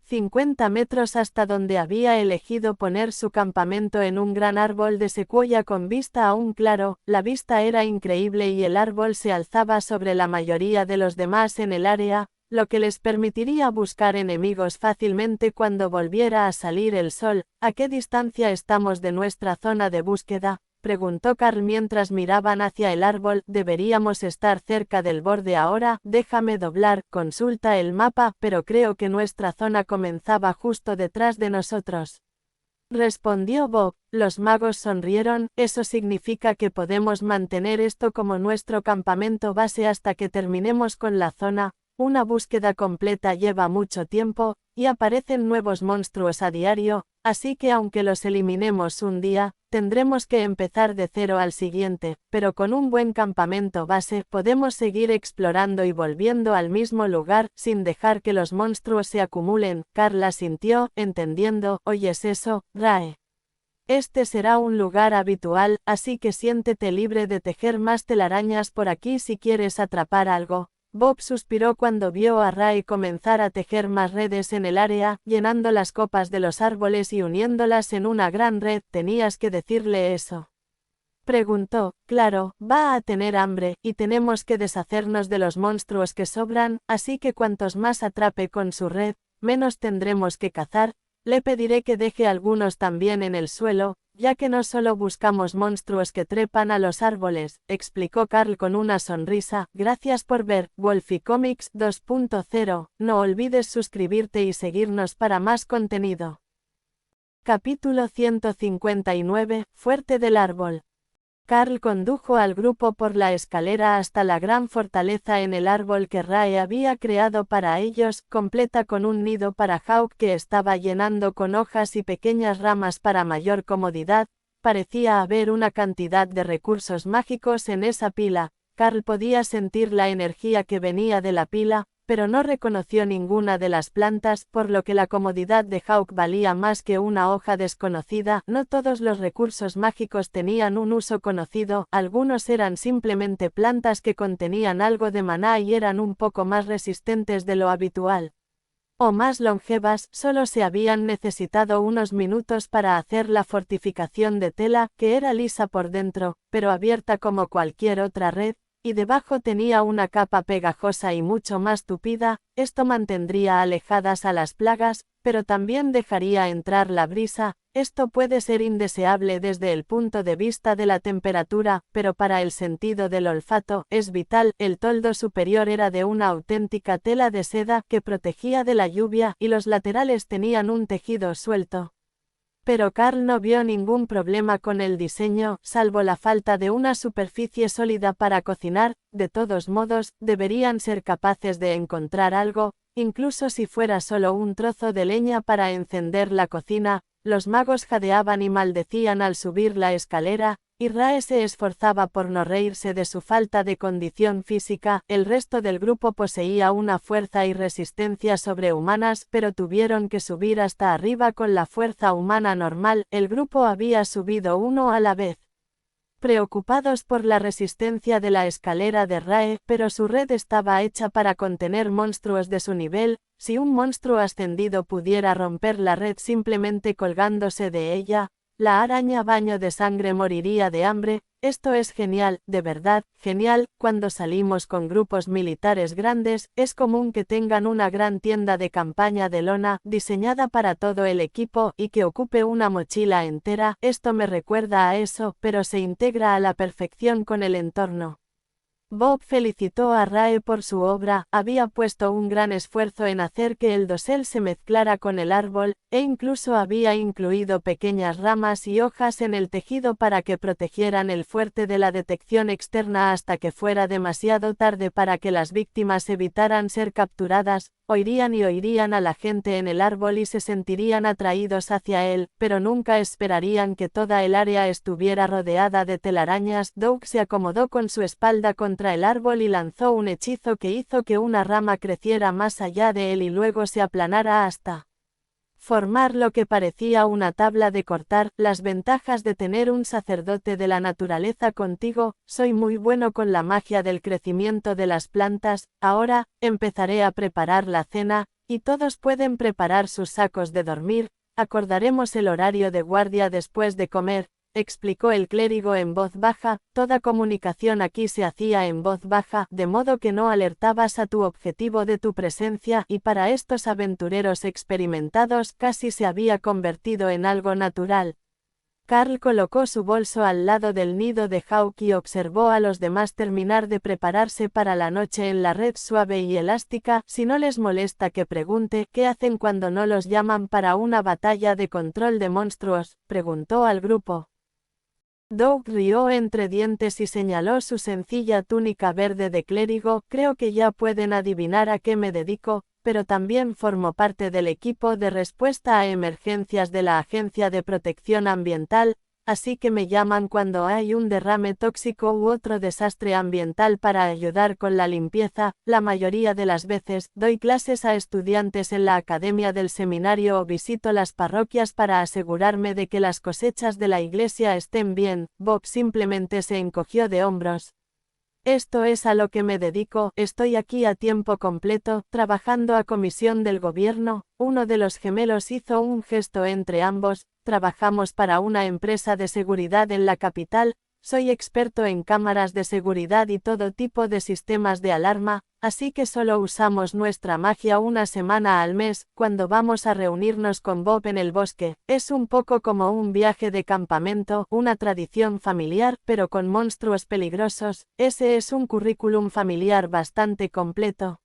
Speaker 1: 50 metros hasta donde había elegido poner su campamento, en un gran árbol de secuoya con vista a un claro. La vista era increíble y el árbol se alzaba sobre la mayoría de los demás en el área, lo que les permitiría buscar enemigos fácilmente cuando volviera a salir el sol. ¿A qué distancia estamos de nuestra zona de búsqueda?, preguntó Carl mientras miraban hacia el árbol. Deberíamos estar cerca del borde ahora. Déjame doblar, consulta el mapa, pero creo que nuestra zona comenzaba justo detrás de nosotros, respondió Bob. Los magos sonrieron. Eso significa que podemos mantener esto como nuestro campamento base hasta que terminemos con la zona. Una búsqueda completa lleva mucho tiempo, y aparecen nuevos monstruos a diario, así que aunque los eliminemos un día, tendremos que empezar de cero al siguiente, pero con un buen campamento base podemos seguir explorando y volviendo al mismo lugar, sin dejar que los monstruos se acumulen. Carl asintió, entendiendo. ¿Oyes eso, Rae? Este será un lugar habitual, así que siéntete libre de tejer más telarañas por aquí si quieres atrapar algo. Bob suspiró cuando vio a Rae comenzar a tejer más redes en el área, llenando las copas de los árboles y uniéndolas en una gran red. ¿Tenías que decirle eso?, preguntó. Claro, va a tener hambre, y tenemos que deshacernos de los monstruos que sobran, así que cuantos más atrape con su red, menos tendremos que cazar. Le pediré que deje algunos también en el suelo, ya que no solo buscamos monstruos que trepan a los árboles, explicó Carl con una sonrisa. Gracias por ver Wolfie Comics 2.0. No olvides suscribirte y seguirnos para más contenido. Capítulo 159. Fuerte del árbol. Carl condujo al grupo por la escalera hasta la gran fortaleza en el árbol que Rae había creado para ellos, completa con un nido para Hawk que estaba llenando con hojas y pequeñas ramas para mayor comodidad. Parecía haber una cantidad de recursos mágicos en esa pila. Carl podía sentir la energía que venía de la pila, pero no reconoció ninguna de las plantas, por lo que la comodidad de Hawk valía más que una hoja desconocida. No todos los recursos mágicos tenían un uso conocido, algunos eran simplemente plantas que contenían algo de maná y eran un poco más resistentes de lo habitual. O más longevas, solo se habían necesitado unos minutos para hacer la fortificación de tela, que era lisa por dentro, pero abierta como cualquier otra red, y debajo tenía una capa pegajosa y mucho más tupida. Esto mantendría alejadas a las plagas, pero también dejaría entrar la brisa. Esto puede ser indeseable desde el punto de vista de la temperatura, pero para el sentido del olfato es vital. El toldo superior era de una auténtica tela de seda que protegía de la lluvia y los laterales tenían un tejido suelto. Pero Carl no vio ningún problema con el diseño, salvo la falta de una superficie sólida para cocinar. De todos modos, deberían ser capaces de encontrar algo, incluso si fuera solo un trozo de leña para encender la cocina. Los magos jadeaban y maldecían al subir la escalera, y Rae se esforzaba por no reírse de su falta de condición física. El resto del grupo poseía una fuerza y resistencia sobrehumanas, pero tuvieron que subir hasta arriba con la fuerza humana normal. El grupo había subido uno a la vez, preocupados por la resistencia de la escalera de Rae, pero su red estaba hecha para contener monstruos de su nivel. Si un monstruo ascendido pudiera romper la red simplemente colgándose de ella, la araña baño de sangre moriría de hambre. Esto es genial, de verdad, genial. Cuando salimos con grupos militares grandes, es común que tengan una gran tienda de campaña de lona, diseñada para todo el equipo, y que ocupe una mochila entera. Esto me recuerda a eso, pero se integra a la perfección con el entorno. Bob felicitó a Rae por su obra. Había puesto un gran esfuerzo en hacer que el dosel se mezclara con el árbol, e incluso había incluido pequeñas ramas y hojas en el tejido para que protegieran el fuerte de la detección externa hasta que fuera demasiado tarde para que las víctimas evitaran ser capturadas. Oirían y oirían a la gente en el árbol y se sentirían atraídos hacia él, pero nunca esperarían que toda el área estuviera rodeada de telarañas. Doug se acomodó con su espalda contra el árbol y lanzó un hechizo que hizo que una rama creciera más allá de él y luego se aplanara hasta formar lo que parecía una tabla de cortar. Las ventajas de tener un sacerdote de la naturaleza contigo. Soy muy bueno con la magia del crecimiento de las plantas. Ahora, empezaré a preparar la cena, y todos pueden preparar sus sacos de dormir. Acordaremos el horario de guardia después de comer, explicó el clérigo en voz baja. Toda comunicación aquí se hacía en voz baja, de modo que no alertabas a tu objetivo de tu presencia, y para estos aventureros experimentados casi se había convertido en algo natural. Carl colocó su bolso al lado del nido de Hawk y observó a los demás terminar de prepararse para la noche en la red suave y elástica. Si no les molesta que pregunte, ¿qué hacen cuando no los llaman para una batalla de control de monstruos?, preguntó al grupo. Doug rió entre dientes y señaló su sencilla túnica verde de clérigo. Creo que ya pueden adivinar a qué me dedico, pero también formo parte del equipo de respuesta a emergencias de la Agencia de Protección Ambiental, así que me llaman cuando hay un derrame tóxico u otro desastre ambiental para ayudar con la limpieza. La mayoría de las veces, doy clases a estudiantes en la academia del seminario o visito las parroquias para asegurarme de que las cosechas de la iglesia estén bien. Bob simplemente se encogió de hombros. Esto es a lo que me dedico. Estoy aquí a tiempo completo, trabajando a comisión del gobierno. Uno de los gemelos hizo un gesto entre ambos. Trabajamos para una empresa de seguridad en la capital. Soy experto en cámaras de seguridad y todo tipo de sistemas de alarma, así que solo usamos nuestra magia una semana al mes. Cuando vamos a reunirnos con Bob en el bosque, es un poco como un viaje de campamento, una tradición familiar, pero con monstruos peligrosos. Ese es un currículum familiar bastante completo.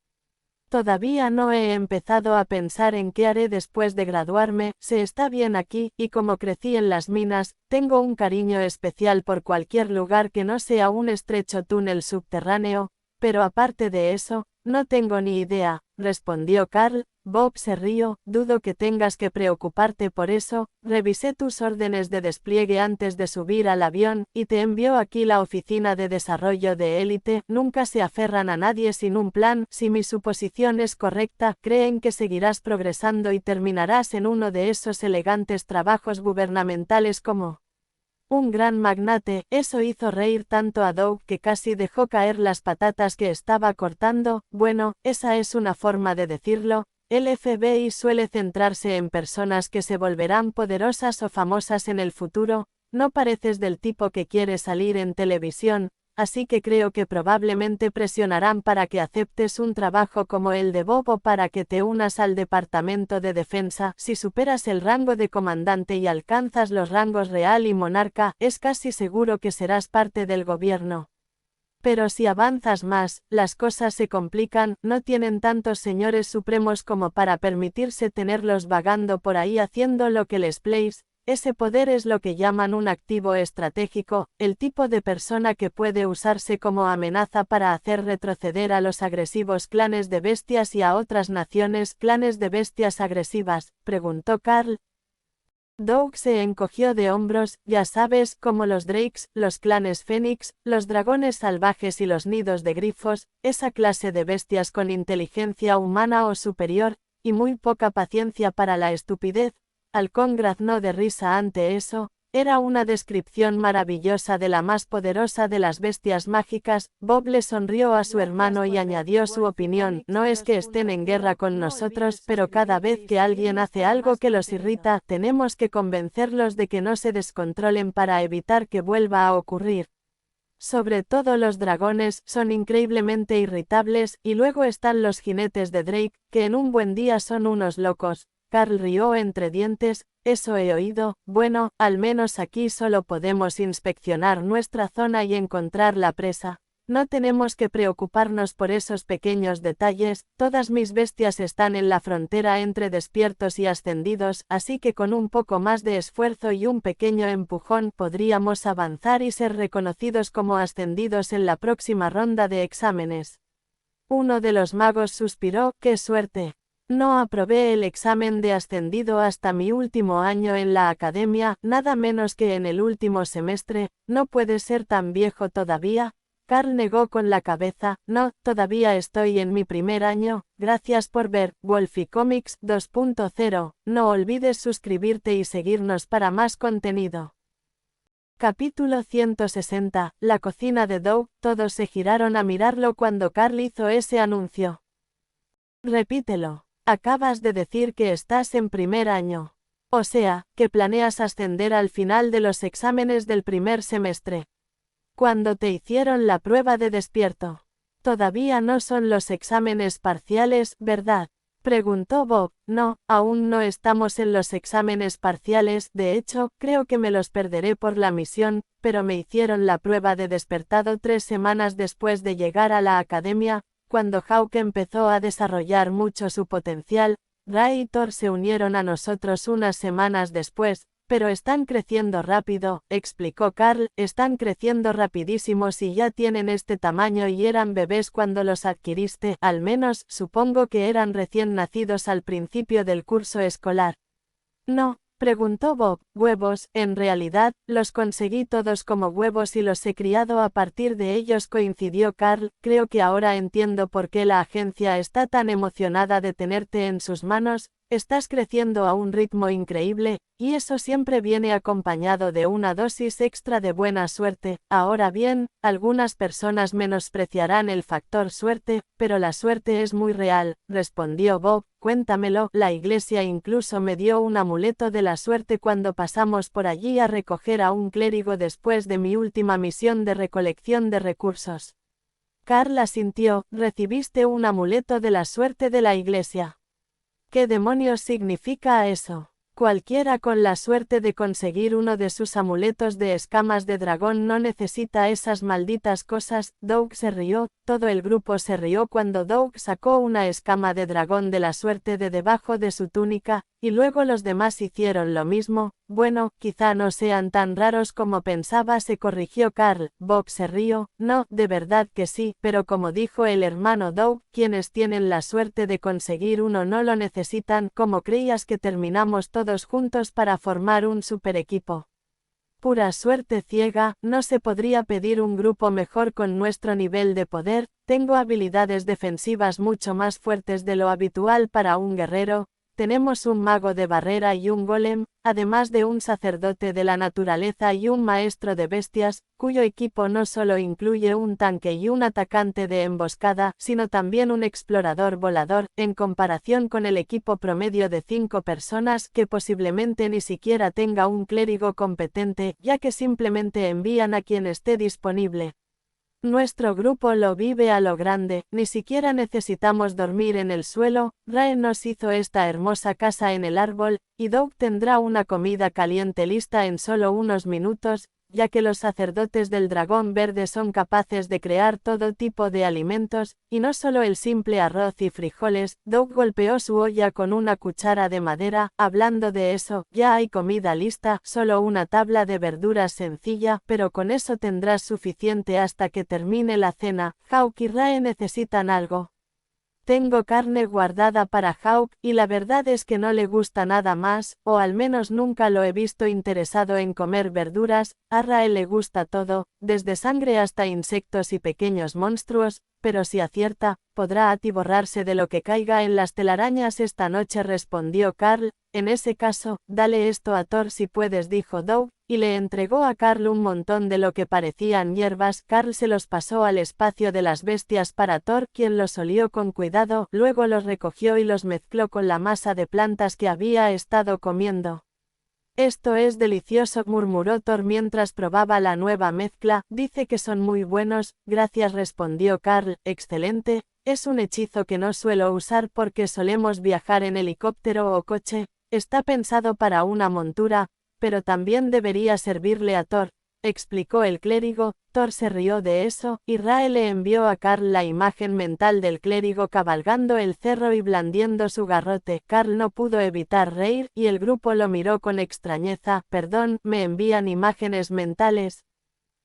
Speaker 1: Todavía no he empezado a pensar en qué haré después de graduarme. Se está bien aquí, y como crecí en las minas, tengo un cariño especial por cualquier lugar que no sea un estrecho túnel subterráneo, pero aparte de eso, no tengo ni idea, respondió Carl. Bob se rió, dudo que tengas que preocuparte por eso, revisé tus órdenes de despliegue antes de subir al avión, y te envió aquí la oficina de desarrollo de élite, nunca se aferran a nadie sin un plan, si mi suposición es correcta, creen que seguirás progresando y terminarás en uno de esos elegantes trabajos gubernamentales como un gran magnate. Eso hizo reír tanto a Doug que casi dejó caer las patatas que estaba cortando. Bueno, esa es una forma de decirlo. El FBI suele centrarse en personas que se volverán poderosas o famosas en el futuro. No pareces del tipo que quiere salir en televisión, así que creo que probablemente presionarán para que aceptes un trabajo como el de Bob o para que te unas al Departamento de Defensa. Si superas el rango de comandante y alcanzas los rangos real y monarca, es casi seguro que serás parte del gobierno. Pero si avanzas más, las cosas se complican, no tienen tantos señores supremos como para permitirse tenerlos vagando por ahí haciendo lo que les place. Ese poder es lo que llaman un activo estratégico, el tipo de persona que puede usarse como amenaza para hacer retroceder a los agresivos clanes de bestias y a otras naciones. ¿Clanes de bestias agresivas?, preguntó Carl. Doug se encogió de hombros, ya sabes, como los Drakes, los clanes Fénix, los dragones salvajes y los nidos de grifos, esa clase de bestias con inteligencia humana o superior, y muy poca paciencia para la estupidez. Halcón graznó de risa ante eso. Era una descripción maravillosa de la más poderosa de las bestias mágicas. Bob le sonrió a su hermano y añadió su opinión. No es que estén en guerra con nosotros, pero cada vez que alguien hace algo que los irrita, tenemos que convencerlos de que no se descontrolen para evitar que vuelva a ocurrir. Sobre todo los dragones, son increíblemente irritables, y luego están los jinetes de Drake, que en un buen día son unos locos. Carl rió entre dientes. Eso he oído. Bueno, al menos aquí solo podemos inspeccionar nuestra zona y encontrar la presa. No tenemos que preocuparnos por esos pequeños detalles. Todas mis bestias están en la frontera entre despiertos y ascendidos, así que con un poco más de esfuerzo y un pequeño empujón podríamos avanzar y ser reconocidos como ascendidos en la próxima ronda de exámenes. Uno de los magos suspiró. ¡Qué suerte! No aprobé el examen de ascendido hasta mi último año en la academia, nada menos que en el último semestre. ¿No puedes ser tan viejo todavía? Carl negó con la cabeza. No, todavía estoy en mi primer año. Gracias por ver Wolfie Comics 2.0. No olvides suscribirte y seguirnos para más contenido. Capítulo 160. La cocina de Doug. Todos se giraron a mirarlo cuando Carl hizo ese anuncio. Repítelo. Acabas de decir que estás en primer año. O sea, que planeas ascender al final de los exámenes del primer semestre. Cuando te hicieron la prueba de despierto. Todavía no son los exámenes parciales, ¿verdad? Preguntó Bob. No, aún no estamos en los exámenes parciales, de hecho, creo que me los perderé por la misión, pero me hicieron la prueba de despertado 3 semanas después de llegar a la academia. Cuando Hawk empezó a desarrollar mucho su potencial, Ray y Thor se unieron a nosotros unas semanas después, pero están creciendo rápido, explicó Carl. Están creciendo rapidísimos y ya tienen este tamaño y eran bebés cuando los adquiriste, al menos, supongo que eran recién nacidos al principio del curso escolar. No. Preguntó Bob. Huevos, en realidad, los conseguí todos como huevos y los he criado a partir de ellos, coincidió Carl. Creo que ahora entiendo por qué la agencia está tan emocionada de tenerte en sus manos. Estás creciendo a un ritmo increíble, y eso siempre viene acompañado de una dosis extra de buena suerte. Ahora bien, algunas personas menospreciarán el factor suerte, pero la suerte es muy real, respondió Bob. Cuéntamelo. La iglesia incluso me dio un amuleto de la suerte cuando pasamos por allí a recoger a un clérigo después de mi última misión de recolección de recursos. Carl asintió. ¿Recibiste un amuleto de la suerte de la iglesia? ¿Qué demonios significa eso? Cualquiera con la suerte de conseguir uno de sus amuletos de escamas de dragón no necesita esas malditas cosas. Doug se rió. Todo el grupo se rió cuando Doug sacó una escama de dragón de la suerte de debajo de su túnica. y luego los demás hicieron lo mismo. Bueno, quizá no sean tan raros como pensaba, se corrigió Carl. Bob se rió. No, de verdad que sí, pero como dijo el hermano Doug, quienes tienen la suerte de conseguir uno no lo necesitan. ¿Cómo creías que terminamos todos juntos para formar un super equipo? Pura suerte ciega, no se podría pedir un grupo mejor con nuestro nivel de poder. Tengo habilidades defensivas mucho más fuertes de lo habitual para un guerrero. Tenemos un mago de barrera y un golem, además de un sacerdote de la naturaleza y un maestro de bestias, cuyo equipo no solo incluye un tanque y un atacante de emboscada, sino también un explorador volador, en comparación con el equipo promedio de 5 personas, que posiblemente ni siquiera tenga un clérigo competente, ya que simplemente envían a quien esté disponible. Nuestro grupo lo vive a lo grande, ni siquiera necesitamos dormir en el suelo. Rae nos hizo esta hermosa casa en el árbol, y Doug tendrá una comida caliente lista en solo unos minutos, ya que los sacerdotes del dragón verde son capaces de crear todo tipo de alimentos, y no solo el simple arroz y frijoles. Doug golpeó su olla con una cuchara de madera. Hablando de eso, ya hay comida lista, solo una tabla de verduras sencilla, pero con eso tendrás suficiente hasta que termine la cena. Hawk y Rae necesitan algo. Tengo carne guardada para Hawk, y la verdad es que no le gusta nada más, o al menos nunca lo he visto interesado en comer verduras. A Rae le gusta todo, desde sangre hasta insectos y pequeños monstruos, pero si acierta, podrá atiborrarse de lo que caiga en las telarañas esta noche, respondió Carl. En ese caso, dale esto a Thor si puedes, dijo Doug, y le entregó a Carl un montón de lo que parecían hierbas. Carl se los pasó al espacio de las bestias para Thor, quien los olió con cuidado, luego los recogió y los mezcló con la masa de plantas que había estado comiendo. Esto es delicioso, murmuró Thor mientras probaba la nueva mezcla. Dice que son muy buenos. Gracias, respondió Carl. Excelente, es un hechizo que no suelo usar porque solemos viajar en helicóptero o coche. Está pensado para una montura, pero también debería servirle a Thor, explicó el clérigo. Thor se rió de eso, y Rae le envió a Carl la imagen mental del clérigo cabalgando el cerro y blandiendo su garrote. Carl no pudo evitar reír, y el grupo lo miró con extrañeza. Perdón, ¿me envían imágenes mentales?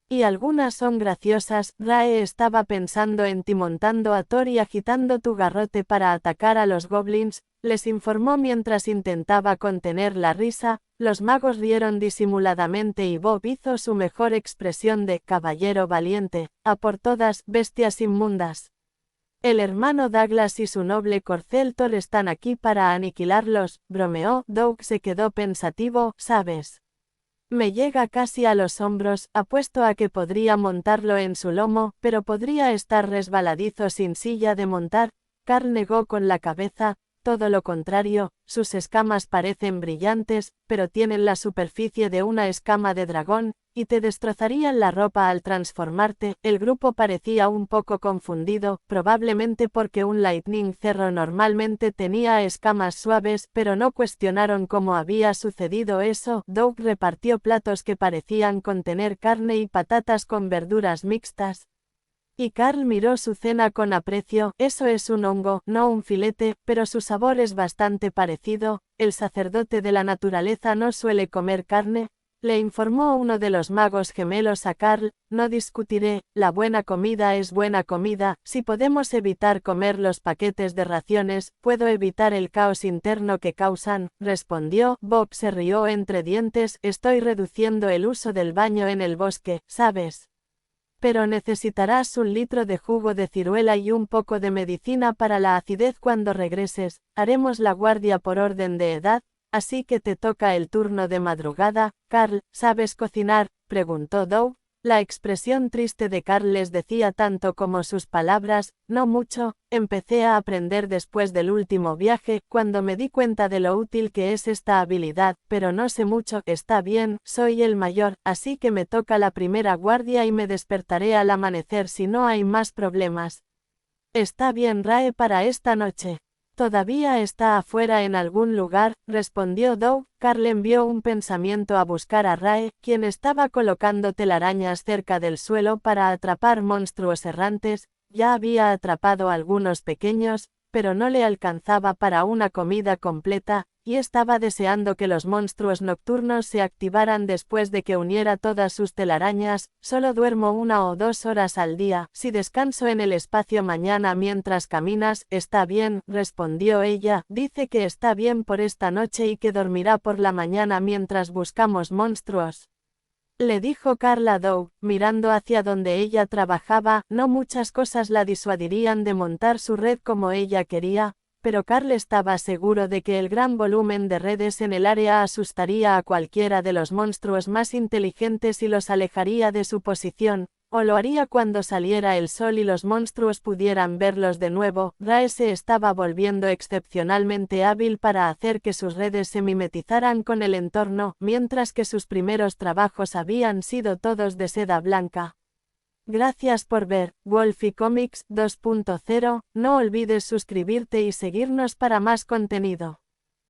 Speaker 1: Y algunas son graciosas. Rae estaba pensando en ti montando a Thor y agitando tu garrote para atacar a los goblins, les informó mientras intentaba contener la risa. Los magos rieron disimuladamente y Bob hizo su mejor expresión de caballero valiente. A por todas, bestias inmundas. El hermano Douglas y su noble corcel Thor están aquí para aniquilarlos, bromeó. Doug se quedó pensativo. ¿Sabes? Me llega casi a los hombros. Apuesto a que podría montarlo en su lomo, pero podría estar resbaladizo sin silla de montar. Carl negó con la cabeza. Todo lo contrario, sus escamas parecen brillantes, pero tienen la superficie de una escama de dragón, y te destrozarían la ropa al transformarte. El grupo parecía un poco confundido, probablemente porque un Lightning Cerro normalmente tenía escamas suaves, pero no cuestionaron cómo había sucedido eso. Doug repartió platos que parecían contener carne y patatas con verduras mixtas. Y Carl miró su cena con aprecio. Eso es un hongo, no un filete, pero su sabor es bastante parecido. El sacerdote de la naturaleza no suele comer carne, le informó uno de los magos gemelos a Carl. No discutiré, la buena comida es buena comida. Si podemos evitar comer los paquetes de raciones, puedo evitar el caos interno que causan, respondió. Bob se rió entre dientes. Estoy reduciendo el uso del baño en el bosque, ¿sabes? Pero necesitarás 1 litro de jugo de ciruela y un poco de medicina para la acidez cuando regreses. Haremos la guardia por orden de edad, así que te toca el turno de madrugada. Carl, ¿sabes cocinar?, preguntó Doug. La expresión triste de Carl les decía tanto como sus palabras. No mucho, empecé a aprender después del último viaje, cuando me di cuenta de lo útil que es esta habilidad, pero no sé mucho. Está bien, soy el mayor, así que me toca la primera guardia y me despertaré al amanecer si no hay más problemas. Está bien, Rae, para esta noche. Todavía está afuera en algún lugar, respondió Doug. Carl envió un pensamiento a buscar a Rae, quien estaba colocando telarañas cerca del suelo para atrapar monstruos errantes. Ya había atrapado algunos pequeños, pero no le alcanzaba para una comida completa, y estaba deseando que los monstruos nocturnos se activaran después de que uniera todas sus telarañas. Solo duermo 1 o 2 horas al día. Si descanso en el espacio mañana mientras caminas, está bien, respondió ella. Dice que está bien por esta noche y que dormirá por la mañana mientras buscamos monstruos. Le dijo Carla Dow, mirando hacia donde ella trabajaba. No muchas cosas la disuadirían de montar su red como ella quería, pero Carl estaba seguro de que el gran volumen de redes en el área asustaría a cualquiera de los monstruos más inteligentes y los alejaría de su posición, o lo haría cuando saliera el sol y los monstruos pudieran verlos de nuevo. Rae se estaba volviendo excepcionalmente hábil para hacer que sus redes se mimetizaran con el entorno, mientras que sus primeros trabajos habían sido todos de seda blanca. Gracias por ver Wolfie Comics 2.0, no olvides suscribirte y seguirnos para más contenido.